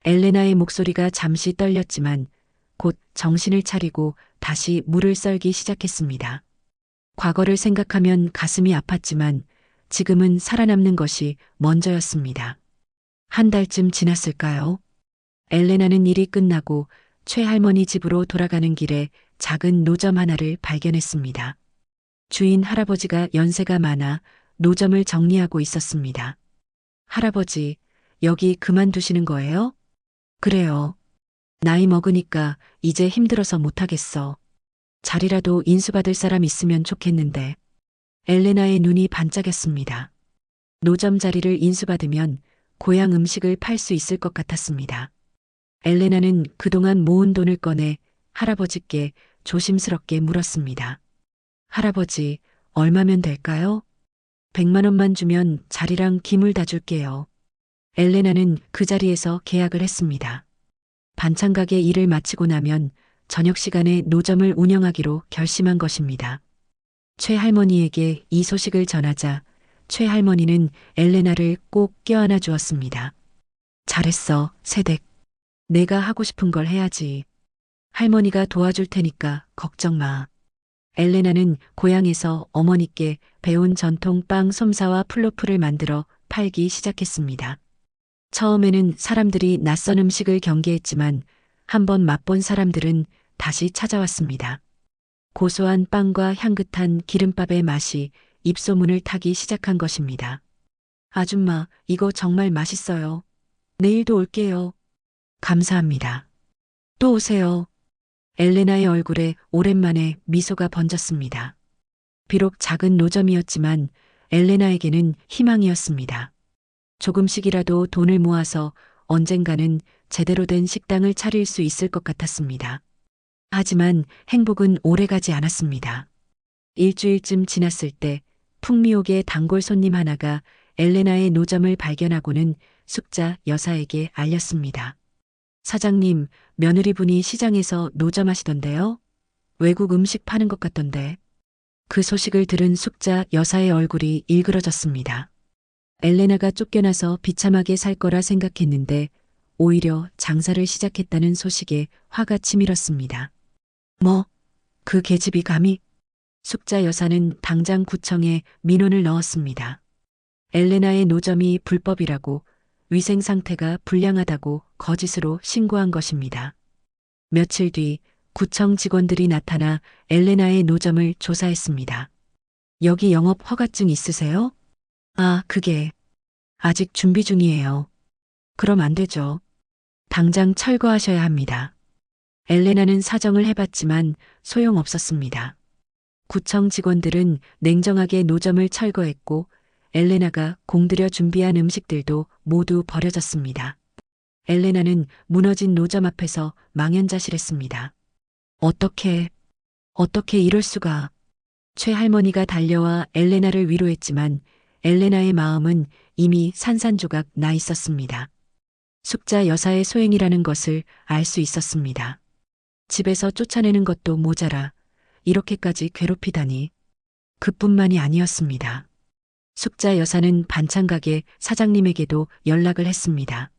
엘레나의 목소리가 잠시 떨렸지만 곧 정신을 차리고 다시 물을 썰기 시작했습니다. 과거를 생각하면 가슴이 아팠지만 지금은 살아남는 것이 먼저였습니다. 한 달쯤 지났을까요? 엘레나는 일이 끝나고 최 할머니 집으로 돌아가는 길에 작은 노점 하나를 발견했습니다. 주인 할아버지가 연세가 많아 노점을 정리하고 있었습니다. 할아버지, 여기 그만두시는 거예요? 그래요. 나이 먹으니까 이제 힘들어서 못하겠어. 자리라도 인수받을 사람 있으면 좋겠는데. 엘레나의 눈이 반짝였습니다. 노점 자리를 인수받으면 고향 음식을 팔 수 있을 것 같았습니다. 엘레나는 그동안 모은 돈을 꺼내 할아버지께 조심스럽게 물었습니다. 할아버지, 얼마면 될까요? 100만 원만 주면 자리랑 김을 다 줄게요. 엘레나는 그 자리에서 계약을 했습니다. 반찬 가게 일을 마치고 나면 저녁 시간에 노점을 운영하기로 결심한 것입니다. 최 할머니에게 이 소식을 전하자 최 할머니는 엘레나를 꼭 껴안아 주었습니다. 잘했어, 세댁. 내가 하고 싶은 걸 해야지. 할머니가 도와줄 테니까 걱정 마. 엘레나는 고향에서 어머니께 배운 전통 빵 솜사와 플로프를 만들어 팔기 시작했습니다. 처음에는 사람들이 낯선 음식을 경계했지만 한번 맛본 사람들은 다시 찾아왔습니다. 고소한 빵과 향긋한 기름밥의 맛이 입소문을 타기 시작한 것입니다. 아줌마, 이거 정말 맛있어요. 내일도 올게요. 감사합니다. 또 오세요. 엘레나의 얼굴에 오랜만에 미소가 번졌습니다. 비록 작은 노점이었지만 엘레나에게는 희망이었습니다. 조금씩이라도 돈을 모아서 언젠가는 제대로 된 식당을 차릴 수 있을 것 같았습니다. 하지만 행복은 오래가지 않았습니다. 일주일쯤 지났을 때 풍미옥의 단골 손님 하나가 엘레나의 노점을 발견하고는 숙자 여사에게 알렸습니다. 사장님, 며느리분이 시장에서 노점하시던데요? 외국 음식 파는 것 같던데. 그 소식을 들은 숙자 여사의 얼굴이 일그러졌습니다. 엘레나가 쫓겨나서 비참하게 살 거라 생각했는데 오히려 장사를 시작했다는 소식에 화가 치밀었습니다. 뭐? 그 계집이 감히? 숙자 여사는 당장 구청에 민원을 넣었습니다. 엘레나의 노점이 불법이라고, 위생 상태가 불량하다고 거짓으로 신고한 것입니다. 며칠 뒤 구청 직원들이 나타나 엘레나의 노점을 조사했습니다. 여기 영업 허가증 있으세요? 아, 그게 아직 준비 중이에요. 그럼 안 되죠. 당장 철거하셔야 합니다. 엘레나는 사정을 해봤지만 소용없었습니다. 구청 직원들은 냉정하게 노점을 철거했고 엘레나가 공들여 준비한 음식들도 모두 버려졌습니다. 엘레나는 무너진 노점 앞에서 망연자실했습니다. 어떻게 이럴 수가. 최 할머니가 달려와 엘레나를 위로했지만 엘레나의 마음은 이미 산산조각 나 있었습니다. 숙자 여사의 소행이라는 것을 알 수 있었습니다. 집에서 쫓아내는 것도 모자라 이렇게까지 괴롭히다니. 그뿐만이 아니었습니다. 숙자 여사는 반찬가게 사장님에게도 연락을 했습니다.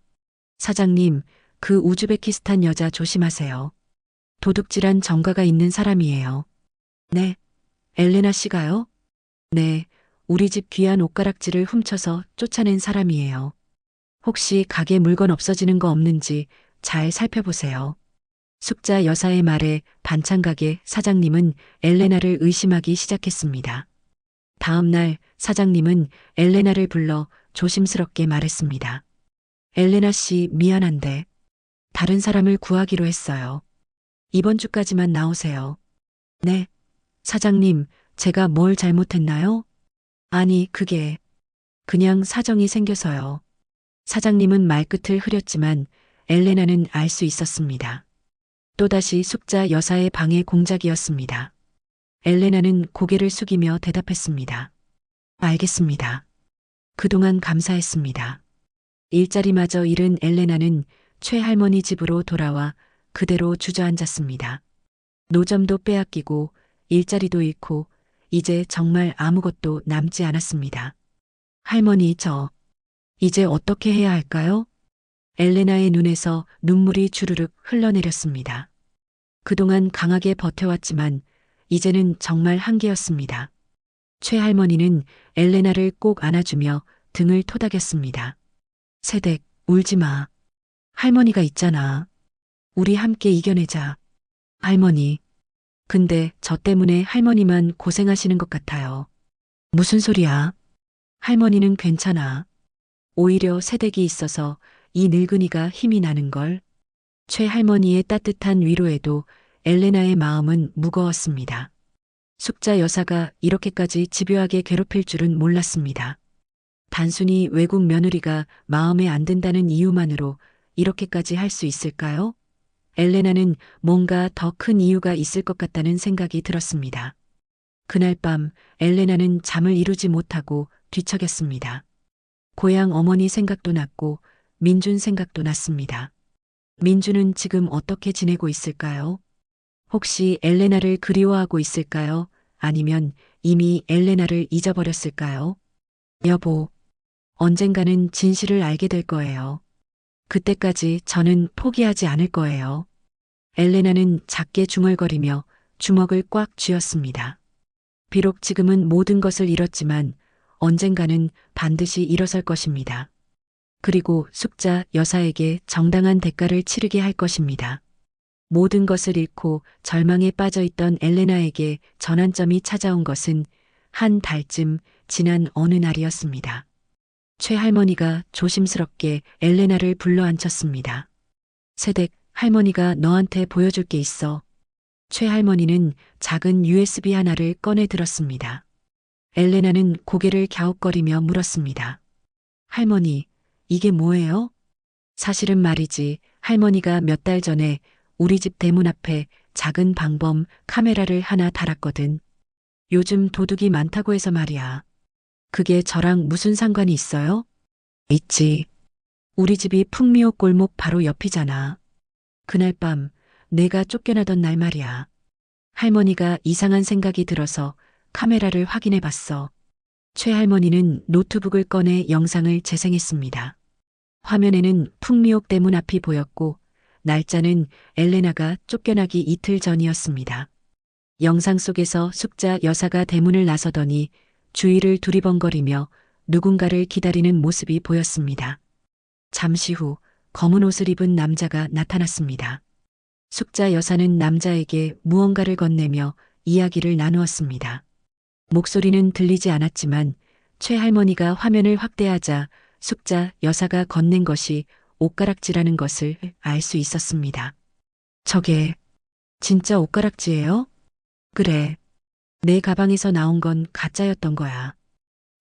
사장님, 그 우즈베키스탄 여자 조심하세요. 도둑질한 전과가 있는 사람이에요. 네. 엘레나 씨가요? 네. 우리 집 귀한 옷가락지를 훔쳐서 쫓아낸 사람이에요. 혹시 가게 물건 없어지는 거 없는지 잘 살펴보세요. 숙자 여사의 말에 반찬가게 사장님은 엘레나를 의심하기 시작했습니다. 다음 날 사장님은 엘레나를 불러 조심스럽게 말했습니다. 엘레나 씨 미안한데 다른 사람을 구하기로 했어요. 이번 주까지만 나오세요. 네. 사장님, 제가 뭘 잘못했나요? 아니, 그게 그냥 사정이 생겨서요. 사장님은 말끝을 흐렸지만 엘레나는 알 수 있었습니다. 또다시 숙자 여사의 방해 공작이었습니다. 엘레나는 고개를 숙이며 대답했습니다. 알겠습니다. 그동안 감사했습니다. 일자리마저 잃은 엘레나는 최할머니 집으로 돌아와 그대로 주저앉았습니다. 노점도 빼앗기고 일자리도 잃고 이제 정말 아무것도 남지 않았습니다. 할머니, 이제 어떻게 해야 할까요? 엘레나의 눈에서 눈물이 주르륵 흘러내렸습니다. 그동안 강하게 버텨왔지만 이제는 정말 한계였습니다. 최할머니는 엘레나를 꼭 안아주며 등을 토닥였습니다. 세댁, 울지 마. 할머니가 있잖아. 우리 함께 이겨내자. 할머니. 근데 저 때문에 할머니만 고생하시는 것 같아요. 무슨 소리야? 할머니는 괜찮아. 오히려 세댁이 있어서 이 늙은이가 힘이 나는 걸. 최할머니의 따뜻한 위로에도 엘레나의 마음은 무거웠습니다. 숙자 여사가 이렇게까지 집요하게 괴롭힐 줄은 몰랐습니다. 단순히 외국 며느리가 마음에 안 든다는 이유만으로 이렇게까지 할 수 있을까요? 엘레나는 뭔가 더 큰 이유가 있을 것 같다는 생각이 들었습니다. 그날 밤 엘레나는 잠을 이루지 못하고 뒤척였습니다. 고향 어머니 생각도 났고 민준 생각도 났습니다. 민준은 지금 어떻게 지내고 있을까요? 혹시 엘레나를 그리워하고 있을까요? 아니면 이미 엘레나를 잊어버렸을까요? 여보, 언젠가는 진실을 알게 될 거예요. 그때까지 저는 포기하지 않을 거예요. 엘레나는 작게 중얼거리며 주먹을 꽉 쥐었습니다. 비록 지금은 모든 것을 잃었지만 언젠가는 반드시 일어설 것입니다. 그리고 숙자 여사에게 정당한 대가를 치르게 할 것입니다. 모든 것을 잃고 절망에 빠져 있던 엘레나에게 전환점이 찾아온 것은 한 달쯤 지난 어느 날이었습니다. 최할머니가 조심스럽게 엘레나를 불러 앉혔습니다. 세댁, 할머니가 너한테 보여줄 게 있어. 최할머니는 작은 USB 하나를 꺼내 들었습니다. 엘레나는 고개를 갸웃거리며 물었습니다. 할머니, 이게 뭐예요? 사실은 말이지, 할머니가 몇 달 전에 우리 집 대문 앞에 작은 방범 카메라를 하나 달았거든. 요즘 도둑이 많다고 해서 말이야. 그게 저랑 무슨 상관이 있어요? 있지. 우리 집이 풍미호 골목 바로 옆이잖아. 그날 밤 내가 쫓겨나던 날 말이야. 할머니가 이상한 생각이 들어서 카메라를 확인해 봤어. 최할머니는 노트북을 꺼내 영상을 재생했습니다. 화면에는 풍미옥 대문 앞이 보였고 날짜는 엘레나가 쫓겨나기 이틀 전이었습니다. 영상 속에서 숙자 여사가 대문을 나서더니 주위를 두리번거리며 누군가를 기다리는 모습이 보였습니다. 잠시 후 검은 옷을 입은 남자가 나타났습니다. 숙자 여사는 남자에게 무언가를 건네며 이야기를 나누었습니다. 목소리는 들리지 않았지만 최할머니가 화면을 확대하자 숙자 여사가 건넨 것이 옷가락지라는 것을 알 수 있었습니다. 저게 진짜 옷가락지예요? 그래. 내 가방에서 나온 건 가짜였던 거야.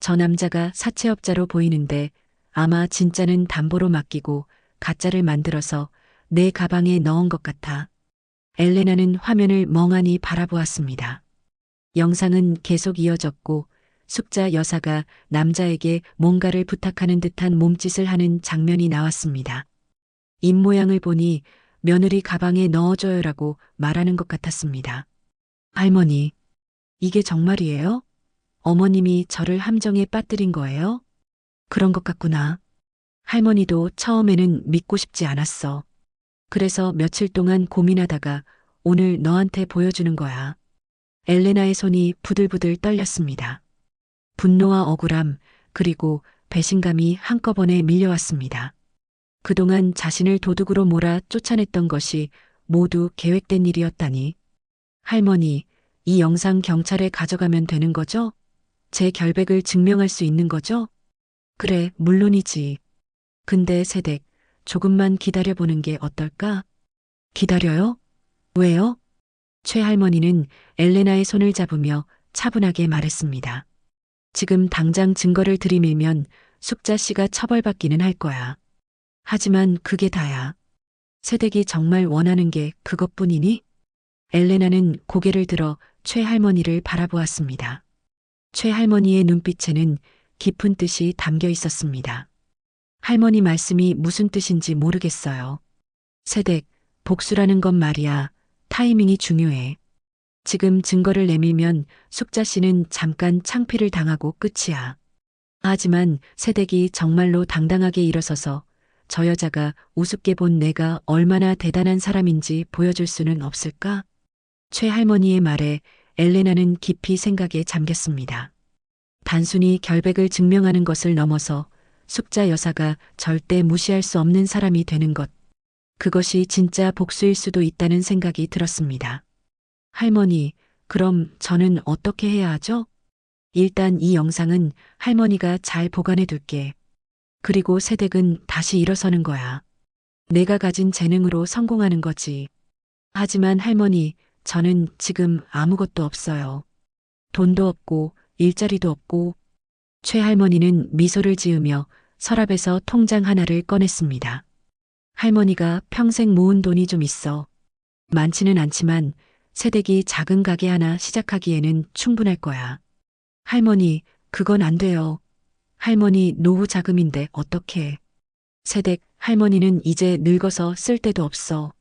저 남자가 사채업자로 보이는데 아마 진짜는 담보로 맡기고 가짜를 만들어서 내 가방에 넣은 것 같아. 엘레나는 화면을 멍하니 바라보았습니다. 영상은 계속 이어졌고 숙자 여사가 남자에게 뭔가를 부탁하는 듯한 몸짓을 하는 장면이 나왔습니다. 입모양을 보니 며느리 가방에 넣어줘요라고 말하는 것 같았습니다. 할머니, 이게 정말이에요? 어머님이 저를 함정에 빠뜨린 거예요? 그런 것 같구나. 할머니도 처음에는 믿고 싶지 않았어. 그래서 며칠 동안 고민하다가 오늘 너한테 보여주는 거야. 엘레나의 손이 부들부들 떨렸습니다. 분노와 억울함, 그리고 배신감이 한꺼번에 밀려왔습니다. 그동안 자신을 도둑으로 몰아 쫓아냈던 것이 모두 계획된 일이었다니. 할머니, 이 영상 경찰에 가져가면 되는 거죠? 제 결백을 증명할 수 있는 거죠? 그래, 물론이지. 근데 세댁, 조금만 기다려보는 게 어떨까? 기다려요? 왜요? 최할머니는 엘레나의 손을 잡으며 차분하게 말했습니다. 지금 당장 증거를 들이밀면 숙자 씨가 처벌받기는 할 거야. 하지만 그게 다야. 세댁이 정말 원하는 게 그것뿐이니? 엘레나는 고개를 들어 최할머니를 바라보았습니다. 최할머니의 눈빛에는 깊은 뜻이 담겨 있었습니다. 할머니 말씀이 무슨 뜻인지 모르겠어요. 세댁, 복수라는 건 말이야. 타이밍이 중요해. 지금 증거를 내밀면 숙자 씨는 잠깐 창피를 당하고 끝이야. 하지만 세댁이 정말로 당당하게 일어서서 저 여자가 우습게 본 내가 얼마나 대단한 사람인지 보여줄 수는 없을까? 최할머니의 말에 엘레나는 깊이 생각에 잠겼습니다. 단순히 결백을 증명하는 것을 넘어서 숙자 여사가 절대 무시할 수 없는 사람이 되는 것. 그것이 진짜 복수일 수도 있다는 생각이 들었습니다. 할머니, 그럼 저는 어떻게 해야 하죠? 일단 이 영상은 할머니가 잘 보관해 둘게. 그리고 세댁은 다시 일어서는 거야. 내가 가진 재능으로 성공하는 거지. 하지만 할머니, 저는 지금 아무것도 없어요. 돈도 없고 일자리도 없고. 최할머니는 미소를 지으며 서랍에서 통장 하나를 꺼냈습니다. 할머니가 평생 모은 돈이 좀 있어. 많지는 않지만 세댁이 작은 가게 하나 시작하기에는 충분할 거야. 할머니, 그건 안 돼요. 할머니 노후 자금인데 어떡해. 세댁, 할머니는 이제 늙어서 쓸 데도 없어.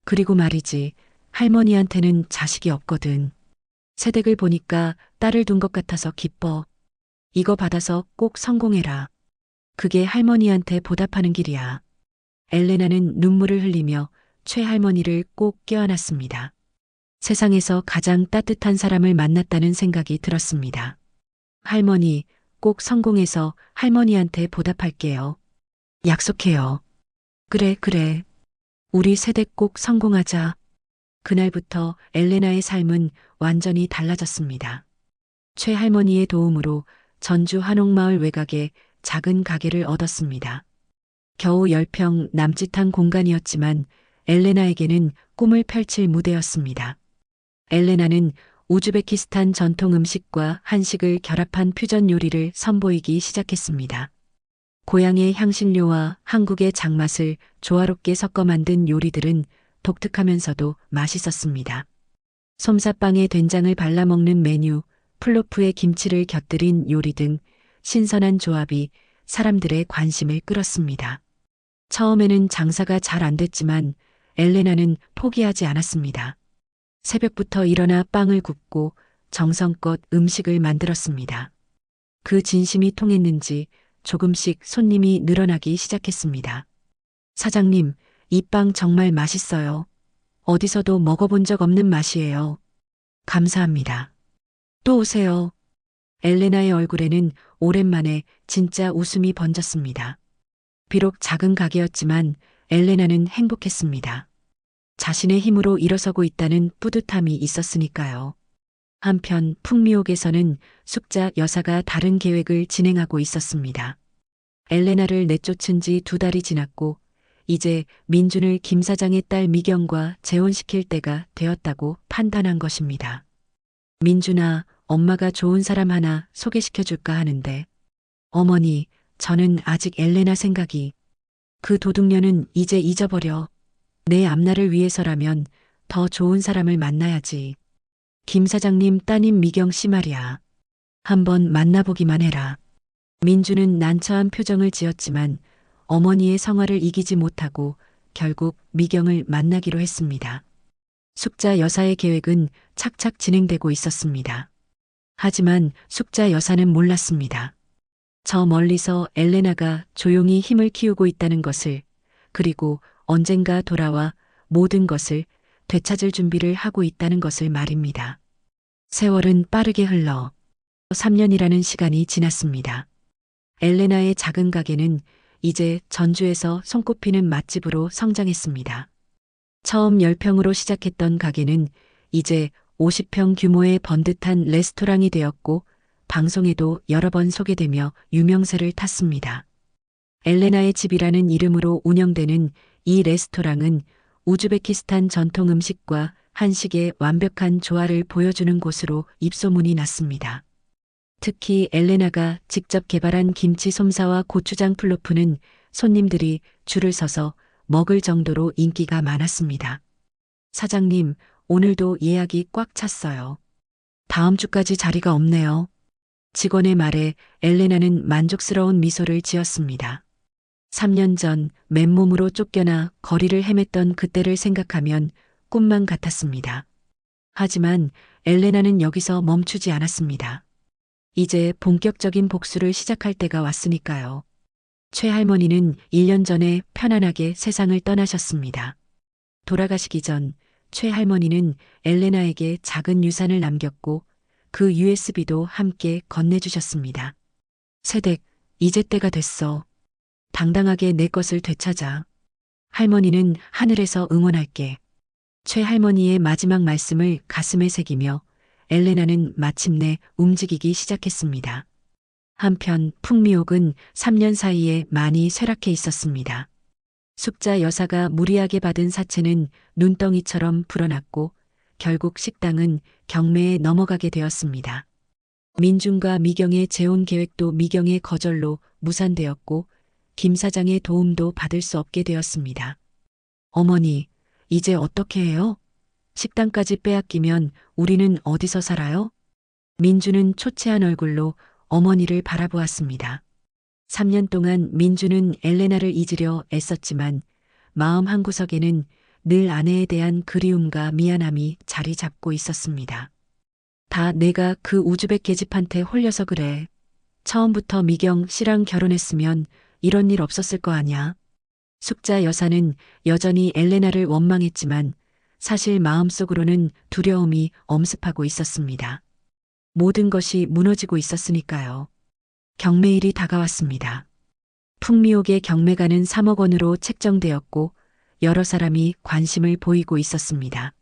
그리고 말이지, 할머니한테는 자식이 없거든. 세댁을 보니까 딸을 둔 것 같아서 기뻐. 이거 받아서 꼭 성공해라. 그게 할머니한테 보답하는 길이야. 엘레나는 눈물을 흘리며 최할머니를 꼭 껴안았습니다. 세상에서 가장 따뜻한 사람을 만났다는 생각이 들었습니다. 할머니, 꼭 성공해서 할머니한테 보답할게요. 약속해요. 그래, 그래. 우리 세댁 꼭 성공하자. 그날부터 엘레나의 삶은 완전히 달라졌습니다. 최할머니의 도움으로 전주 한옥마을 외곽에 작은 가게를 얻었습니다. 겨우 10평 남짓한 공간이었지만 엘레나에게는 꿈을 펼칠 무대였습니다. 엘레나는 우즈베키스탄 전통 음식과 한식을 결합한 퓨전 요리를 선보이기 시작했습니다. 고향의 향신료와 한국의 장맛을 조화롭게 섞어 만든 요리들은 독특하면서도 맛있었습니다. 솜사빵에 된장을 발라 먹는 메뉴, 플로프에 김치를 곁들인 요리 등 신선한 조합이 사람들의 관심을 끌었습니다. 처음에는 장사가 잘 안 됐지만 엘레나는 포기하지 않았습니다. 새벽부터 일어나 빵을 굽고 정성껏 음식을 만들었습니다. 그 진심이 통했는지 조금씩 손님이 늘어나기 시작했습니다. 사장님, 이 빵 정말 맛있어요. 어디서도 먹어본 적 없는 맛이에요. 감사합니다. 또 오세요. 엘레나의 얼굴에는 오랜만에 진짜 웃음이 번졌습니다. 비록 작은 가게였지만 엘레나는 행복했습니다. 자신의 힘으로 일어서고 있다는 뿌듯함이 있었으니까요. 한편 풍미옥에서는 숙자 여사가 다른 계획을 진행하고 있었습니다. 엘레나를 내쫓은 지 2달이 지났고 이제 민준을 김 사장의 딸 미경과 재혼시킬 때가 되었다고 판단한 것입니다. 민준아, 엄마가 좋은 사람 하나 소개시켜줄까 하는데. 어머니, 저는 아직 엘레나 생각이. 그 도둑년은 이제 잊어버려. 내 앞날을 위해서라면 더 좋은 사람을 만나야지. 김 사장님 따님 미경 씨 말이야. 한번 만나보기만 해라. 민주는 난처한 표정을 지었지만 어머니의 성화를 이기지 못하고 결국 미경을 만나기로 했습니다. 숙자 여사의 계획은 착착 진행되고 있었습니다. 하지만 숙자 여사는 몰랐습니다. 저 멀리서 엘레나가 조용히 힘을 키우고 있다는 것을, 그리고 언젠가 돌아와 모든 것을 되찾을 준비를 하고 있다는 것을 말입니다. 세월은 빠르게 흘러 3년이라는 시간이 지났습니다. 엘레나의 작은 가게는 이제 전주에서 손꼽히는 맛집으로 성장했습니다. 처음 10평으로 시작했던 가게는 이제 50평 규모의 번듯한 레스토랑이 되었고 방송에도 여러 번 소개되며 유명세를 탔습니다. 엘레나의 집이라는 이름으로 운영되는 이 레스토랑은 우즈베키스탄 전통 음식과 한식의 완벽한 조화를 보여주는 곳으로 입소문이 났습니다. 특히 엘레나가 직접 개발한 김치 솜사와 고추장 플로프는 손님들이 줄을 서서 먹을 정도로 인기가 많았습니다. 사장님, 오늘도 예약이 꽉 찼어요. 다음 주까지 자리가 없네요. 직원의 말에 엘레나는 만족스러운 미소를 지었습니다. 3년 전 맨몸으로 쫓겨나 거리를 헤맸던 그때를 생각하면 꿈만 같았습니다. 하지만 엘레나는 여기서 멈추지 않았습니다. 이제 본격적인 복수를 시작할 때가 왔으니까요. 최할머니는 1년 전에 편안하게 세상을 떠나셨습니다. 돌아가시기 전 최할머니는 엘레나에게 작은 유산을 남겼고 그 USB도 함께 건네주셨습니다. 세댁, 이제 때가 됐어. 당당하게 내 것을 되찾아. 할머니는 하늘에서 응원할게. 최할머니의 마지막 말씀을 가슴에 새기며 엘레나는 마침내 움직이기 시작했습니다. 한편 풍미옥은 3년 사이에 많이 쇠락해 있었습니다. 숙자 여사가 무리하게 받은 사채는 눈덩이처럼 불어났고 결국 식당은 경매에 넘어가게 되었습니다. 민준과 미경의 재혼 계획도 미경의 거절로 무산되었고 김 사장의 도움도 받을 수 없게 되었습니다. 어머니, 이제 어떻게 해요? 식당까지 빼앗기면 우리는 어디서 살아요? 민주는 초췌한 얼굴로 어머니를 바라보았습니다. 3년 동안 민주는 엘레나를 잊으려 애썼지만 마음 한구석에는 늘 아내에 대한 그리움과 미안함이 자리 잡고 있었습니다. 다 내가 그 우즈벡 계집한테 홀려서 그래. 처음부터 미경 씨랑 결혼했으면 이런 일 없었을 거 아냐. 숙자 여사는 여전히 엘레나를 원망했지만 사실 마음속으로는 두려움이 엄습하고 있었습니다. 모든 것이 무너지고 있었으니까요. 경매일이 다가왔습니다. 풍미옥의 경매가는 3억 원으로 책정되었고 여러 사람이 관심을 보이고 있었습니다.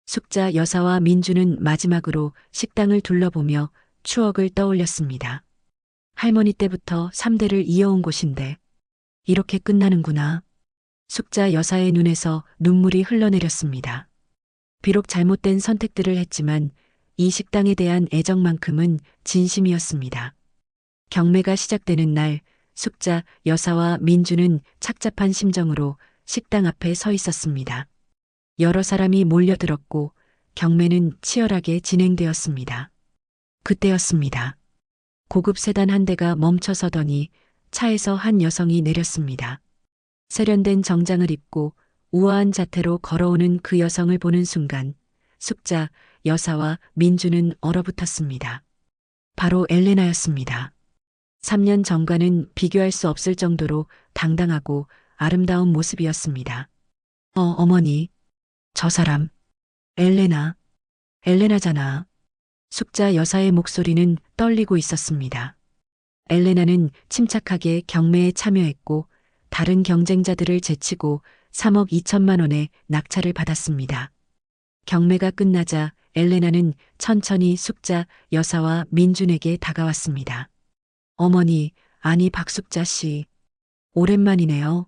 숙자 여사와 민주는 마지막으로 식당을 둘러보며 추억을 떠올렸습니다. 할머니 때부터 3대를 이어온 곳인데 이렇게 끝나는구나. 숙자 여사의 눈에서 눈물이 흘러내렸습니다. 비록 잘못된 선택들을 했지만 이 식당에 대한 애정만큼은 진심이었습니다. 경매가 시작되는 날 숙자 여사와 민주는 착잡한 심정으로 식당 앞에 서 있었습니다. 여러 사람이 몰려들었고 경매는 치열하게 진행되었습니다. 그때였습니다. 고급 세단 한 대가 멈춰서더니 차에서 한 여성이 내렸습니다. 세련된 정장을 입고 우아한 자태로 걸어오는 그 여성을 보는 순간 숙자 여사와 민주는 얼어붙었습니다. 바로 엘레나였습니다. 3년 전과는 비교할 수 없을 정도로 당당하고 아름다운 모습이었습니다. 어머니, 저 사람, 엘레나잖아. 숙자 여사의 목소리는 떨리고 있었습니다. 엘레나는 침착하게 경매에 참여했고 다른 경쟁자들을 제치고 3억 2천만 원의 낙찰을 받았습니다. 경매가 끝나자 엘레나는 천천히 숙자 여사와 민준에게 다가왔습니다. 어머니, 아니 박숙자 씨, 오랜만이네요.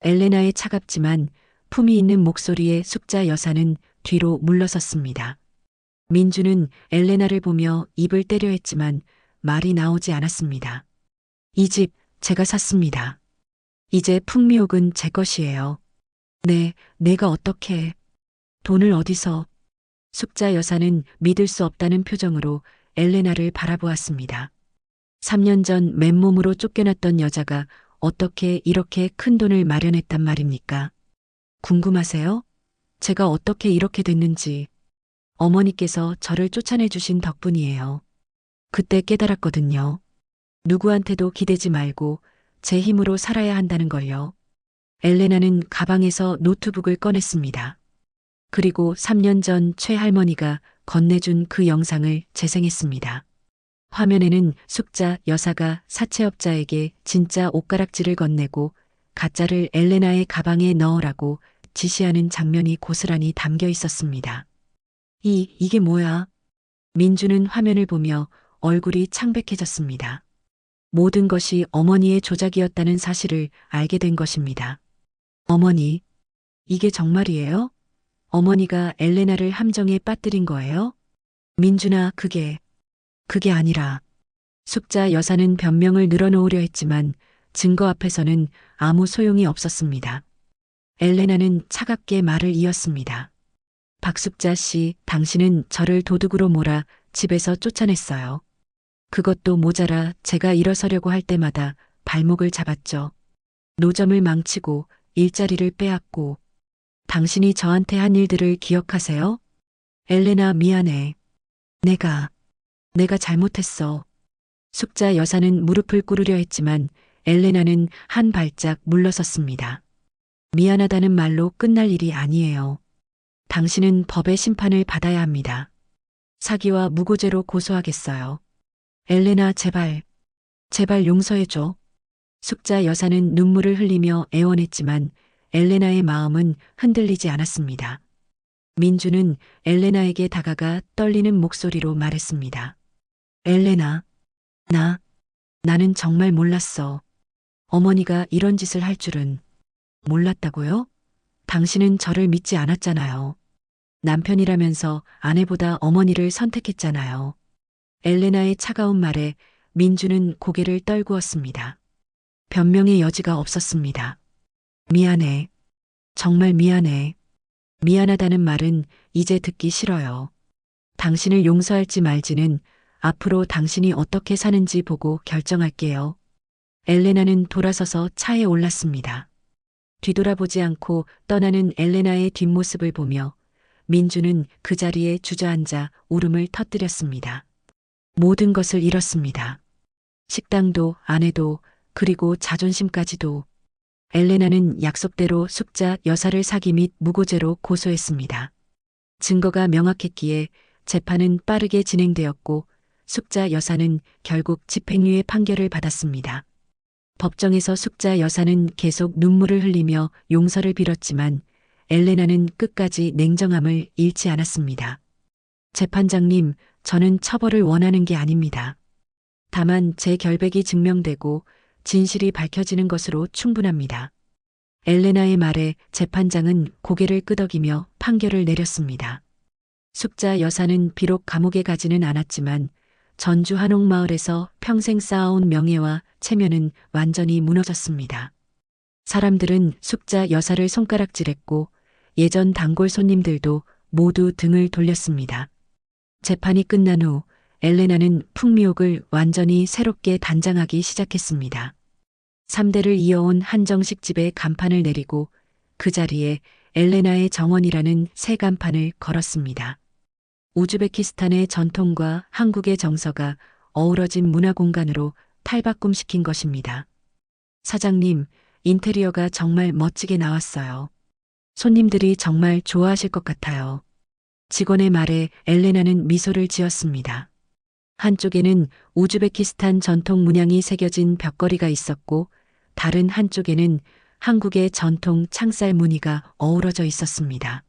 엘레나의 차갑지만 품이 있는 목소리에 숙자 여사는 뒤로 물러섰습니다. 민주는 엘레나를 보며 입을 때려 했지만 말이 나오지 않았습니다. 이 집 제가 샀습니다. 이제 풍미옥은 제 것이에요. 네, 내가 어떻게, 돈을 어디서. 숙자 여사는 믿을 수 없다는 표정으로 엘레나를 바라보았습니다. 3년 전 맨몸으로 쫓겨났던 여자가 어떻게 이렇게 큰 돈을 마련했단 말입니까? 궁금하세요? 제가 어떻게 이렇게 됐는지. 어머니께서 저를 쫓아내 주신 덕분이에요. 그때 깨달았거든요. 누구한테도 기대지 말고 제 힘으로 살아야 한다는 걸요. 엘레나는 가방에서 노트북을 꺼냈습니다. 그리고 3년 전 최할머니가 건네준 그 영상을 재생했습니다. 화면에는 숙자 여사가 사채업자에게 진짜 옷가락질을 건네고 가짜를 엘레나의 가방에 넣으라고 지시하는 장면이 고스란히 담겨 있었습니다. 이게 뭐야? 민주는 화면을 보며 얼굴이 창백해졌습니다. 모든 것이 어머니의 조작이었다는 사실을 알게 된 것입니다. 어머니, 이게 정말이에요? 어머니가 엘레나를 함정에 빠뜨린 거예요? 민준아, 그게 아니라. 숙자 여사는 변명을 늘어놓으려 했지만 증거 앞에서는 아무 소용이 없었습니다. 엘레나는 차갑게 말을 이었습니다. 박숙자 씨, 당신은 저를 도둑으로 몰아 집에서 쫓아냈어요. 그것도 모자라 제가 일어서려고 할 때마다 발목을 잡았죠. 노점을 망치고 일자리를 빼앗고. 당신이 저한테 한 일들을 기억하세요? 엘레나, 미안해. 내가 잘못했어. 숙자 여사는 무릎을 꿇으려 했지만 엘레나는 한 발짝 물러섰습니다. 미안하다는 말로 끝날 일이 아니에요. 당신은 법의 심판을 받아야 합니다. 사기와 무고죄로 고소하겠어요. 엘레나, 제발 용서해줘. 숙자 여사는 눈물을 흘리며 애원했지만 엘레나의 마음은 흔들리지 않았습니다. 민주는 엘레나에게 다가가 떨리는 목소리로 말했습니다. 엘레나, 나는 정말 몰랐어. 어머니가 이런 짓을 할 줄은. 몰랐다고요? 당신은 저를 믿지 않았잖아요. 남편이라면서 아내보다 어머니를 선택했잖아요. 엘레나의 차가운 말에 민주는 고개를 떨구었습니다. 변명의 여지가 없었습니다. 미안해. 정말 미안해. 미안하다는 말은 이제 듣기 싫어요. 당신을 용서할지 말지는 앞으로 당신이 어떻게 사는지 보고 결정할게요. 엘레나는 돌아서서 차에 올랐습니다. 뒤돌아보지 않고 떠나는 엘레나의 뒷모습을 보며 민주는 그 자리에 주저앉아 울음을 터뜨렸습니다. 모든 것을 잃었습니다. 식당도, 아내도, 그리고 자존심까지도. 엘레나는 약속대로 숙자 여사를 사기 및 무고죄로 고소했습니다. 증거가 명확했기에 재판은 빠르게 진행되었고 숙자 여사는 결국 집행유예 판결을 받았습니다. 법정에서 숙자 여사는 계속 눈물을 흘리며 용서를 빌었지만 엘레나는 끝까지 냉정함을 잃지 않았습니다. 재판장님, 저는 처벌을 원하는 게 아닙니다. 다만 제 결백이 증명되고 진실이 밝혀지는 것으로 충분합니다. 엘레나의 말에 재판장은 고개를 끄덕이며 판결을 내렸습니다. 숙자 여사는 비록 감옥에 가지는 않았지만 전주 한옥마을에서 평생 쌓아온 명예와 체면은 완전히 무너졌습니다. 사람들은 숙자 여사를 손가락질했고 예전 단골 손님들도 모두 등을 돌렸습니다. 재판이 끝난 후 엘레나는 풍미옥을 완전히 새롭게 단장하기 시작했습니다. 3대를 이어온 한정식 집에 간판을 내리고 그 자리에 엘레나의 정원이라는 새 간판을 걸었습니다. 우즈베키스탄의 전통과 한국의 정서가 어우러진 문화공간으로 탈바꿈시킨 것입니다. 사장님, 인테리어가 정말 멋지게 나왔어요. 손님들이 정말 좋아하실 것 같아요. 직원의 말에 엘레나는 미소를 지었습니다. 한쪽에는 우즈베키스탄 전통 문양이 새겨진 벽걸이가 있었고 다른 한쪽에는 한국의 전통 창살 무늬가 어우러져 있었습니다.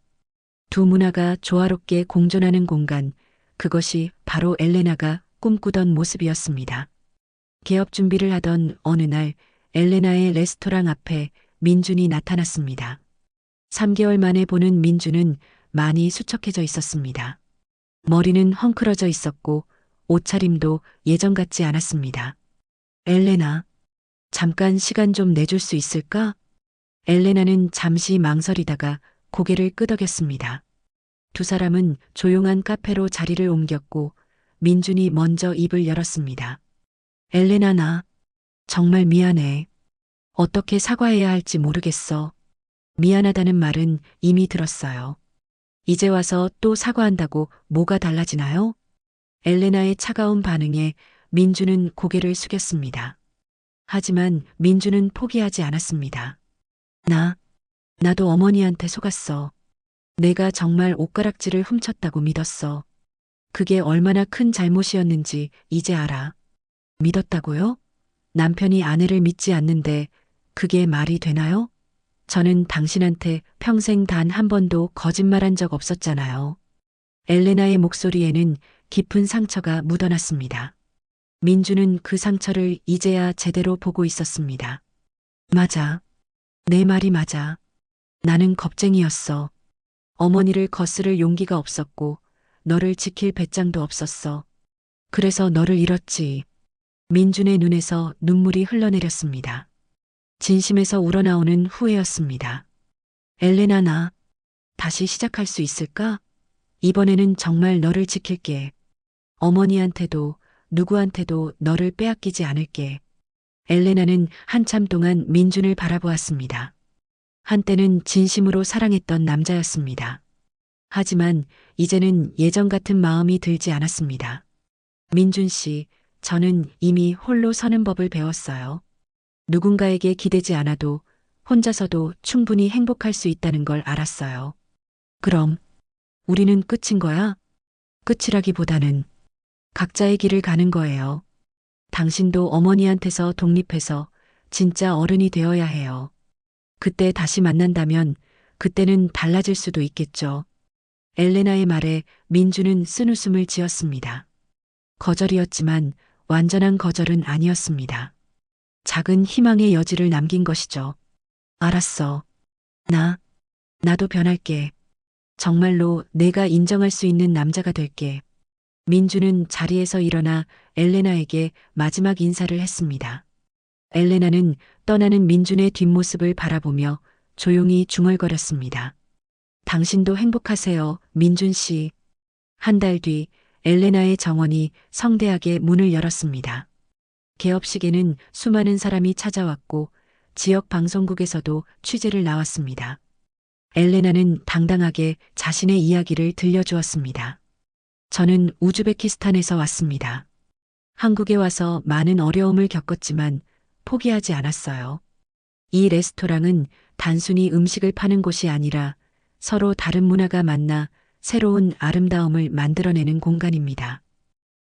두 문화가 조화롭게 공존하는 공간, 그것이 바로 엘레나가 꿈꾸던 모습이었습니다. 개업 준비를 하던 어느 날 엘레나의 레스토랑 앞에 민준이 나타났습니다. 3개월 만에 보는 민준은 많이 수척해져 있었습니다. 머리는 헝클어져 있었고 옷차림도 예전 같지 않았습니다. 엘레나, 잠깐 시간 좀 내줄 수 있을까? 엘레나는 잠시 망설이다가 고개를 끄덕였습니다. 두 사람은 조용한 카페로 자리를 옮겼고 민준이 먼저 입을 열었습니다. 엘레나, 나 정말 미안해. 어떻게 사과해야 할지 모르겠어. 미안하다는 말은 이미 들었어요. 이제 와서 또 사과한다고 뭐가 달라지나요? 엘레나의 차가운 반응에 민주는 고개를 숙였습니다. 하지만 민주는 포기하지 않았습니다. 나도 어머니한테 속았어. 내가 정말 옷가락질을 훔쳤다고 믿었어. 그게 얼마나 큰 잘못이었는지 이제 알아. 믿었다고요? 남편이 아내를 믿지 않는데 그게 말이 되나요? 저는 당신한테 평생 단 한 번도 거짓말한 적 없었잖아요. 엘레나의 목소리에는 깊은 상처가 묻어났습니다. 민주는 그 상처를 이제야 제대로 보고 있었습니다. 맞아. 내 말이 맞아. 나는 겁쟁이였어. 어머니를 거스를 용기가 없었고 너를 지킬 배짱도 없었어. 그래서 너를 잃었지. 민준의 눈에서 눈물이 흘러내렸습니다. 진심에서 우러나오는 후회였습니다. 엘레나, 나 다시 시작할 수 있을까? 이번에는 정말 너를 지킬게. 어머니한테도 누구한테도 너를 빼앗기지 않을게. 엘레나는 한참 동안 민준을 바라보았습니다. 한때는 진심으로 사랑했던 남자였습니다. 하지만 이제는 예전 같은 마음이 들지 않았습니다. 민준 씨, 저는 이미 홀로 서는 법을 배웠어요. 누군가에게 기대지 않아도 혼자서도 충분히 행복할 수 있다는 걸 알았어요. 그럼 우리는 끝인 거야? 끝이라기보다는 각자의 길을 가는 거예요. 당신도 어머니한테서 독립해서 진짜 어른이 되어야 해요. 그때 다시 만난다면 그때는 달라질 수도 있겠죠. 엘레나의 말에 민주는 쓴웃음을 지었습니다. 거절이었지만 완전한 거절은 아니었습니다. 작은 희망의 여지를 남긴 것이죠. 알았어. 나도 변할게. 정말로 내가 인정할 수 있는 남자가 될게. 민주는 자리에서 일어나 엘레나에게 마지막 인사를 했습니다. 엘레나는 떠나는 민준의 뒷모습을 바라보며 조용히 중얼거렸습니다. 당신도 행복하세요, 민준 씨. 한 달 뒤 엘레나의 정원이 성대하게 문을 열었습니다. 개업식에는 수많은 사람이 찾아왔고 지역 방송국에서도 취재를 나왔습니다. 엘레나는 당당하게 자신의 이야기를 들려주었습니다. 저는 우즈베키스탄에서 왔습니다. 한국에 와서 많은 어려움을 겪었지만 포기하지 않았어요. 이 레스토랑은 단순히 음식을 파는 곳이 아니라 서로 다른 문화가 만나 새로운 아름다움을 만들어내는 공간입니다.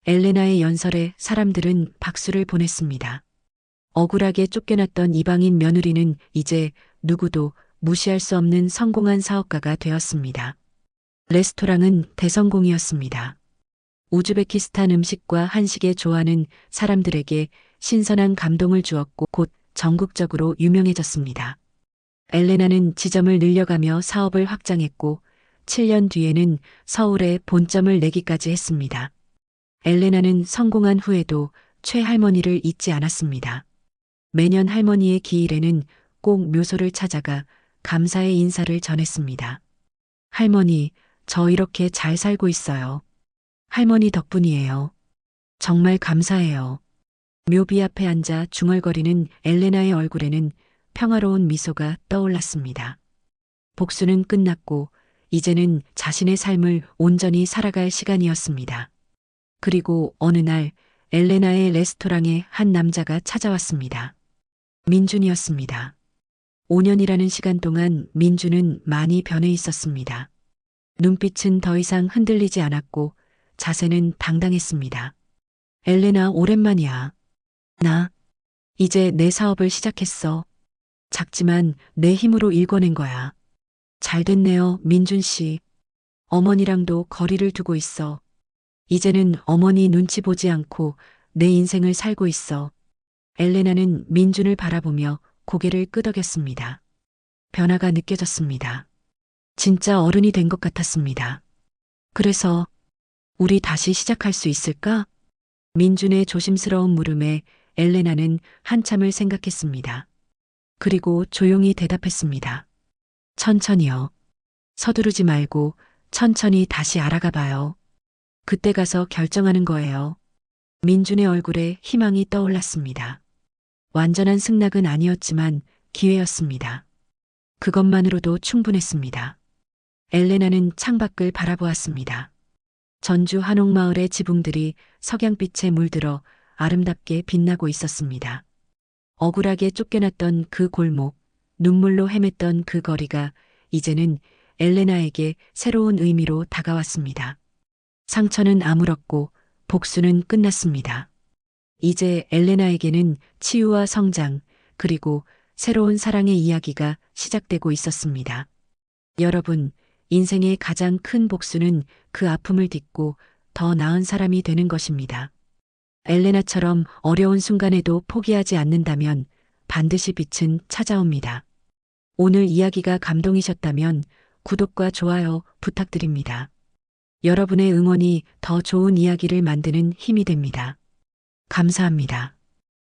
엘레나의 연설에 사람들은 박수를 보냈습니다. 억울하게 쫓겨났던 이방인 며느리는 이제 누구도 무시할 수 없는 성공한 사업가가 되었습니다. 레스토랑은 대성공이었습니다. 우즈베키스탄 음식과 한식에 좋아하는 사람들에게 신선한 감동을 주었고 곧 전국적으로 유명해졌습니다. 엘레나는 지점을 늘려가며 사업을 확장했고 7년 뒤에는 서울에 본점을 내기까지 했습니다. 엘레나는 성공한 후에도 최할머니를 잊지 않았습니다. 매년 할머니의 기일에는 꼭 묘소를 찾아가 감사의 인사를 전했습니다. 할머니, 저 이렇게 잘 살고 있어요. 할머니 덕분이에요. 정말 감사해요. 묘비 앞에 앉아 중얼거리는 엘레나의 얼굴에는 평화로운 미소가 떠올랐습니다. 복수는 끝났고 이제는 자신의 삶을 온전히 살아갈 시간이었습니다. 그리고 어느 날 엘레나의 레스토랑에 한 남자가 찾아왔습니다. 민준이었습니다. 5년이라는 시간 동안 민준은 많이 변해 있었습니다. 눈빛은 더 이상 흔들리지 않았고 자세는 당당했습니다. 엘레나, 오랜만이야. 나 이제 내 사업을 시작했어. 작지만 내 힘으로 일궈낸 거야. 잘 됐네요, 민준 씨. 어머니랑도 거리를 두고 있어. 이제는 어머니 눈치 보지 않고 내 인생을 살고 있어. 엘레나는 민준을 바라보며 고개를 끄덕였습니다. 변화가 느껴졌습니다. 진짜 어른이 된 것 같았습니다. 그래서 우리 다시 시작할 수 있을까? 민준의 조심스러운 물음에 엘레나는 한참을 생각했습니다. 그리고 조용히 대답했습니다. 천천히요. 서두르지 말고 천천히 다시 알아가 봐요. 그때 가서 결정하는 거예요. 민준의 얼굴에 희망이 떠올랐습니다. 완전한 승낙은 아니었지만 기회였습니다. 그것만으로도 충분했습니다. 엘레나는 창밖을 바라보았습니다. 전주 한옥마을의 지붕들이 석양빛에 물들어 아름답게 빛나고 있었습니다. 억울하게 쫓겨났던 그 골목, 눈물로 헤맸던 그 거리가 이제는 엘레나에게 새로운 의미로 다가왔습니다. 상처는 아물었고 복수는 끝났습니다. 이제 엘레나에게는 치유와 성장, 그리고 새로운 사랑의 이야기가 시작되고 있었습니다. 여러분, 인생의 가장 큰 복수는 그 아픔을 딛고 더 나은 사람이 되는 것입니다. 엘레나처럼 어려운 순간에도 포기하지 않는다면 반드시 빛은 찾아옵니다. 오늘 이야기가 감동이셨다면 구독과 좋아요 부탁드립니다. 여러분의 응원이 더 좋은 이야기를 만드는 힘이 됩니다. 감사합니다.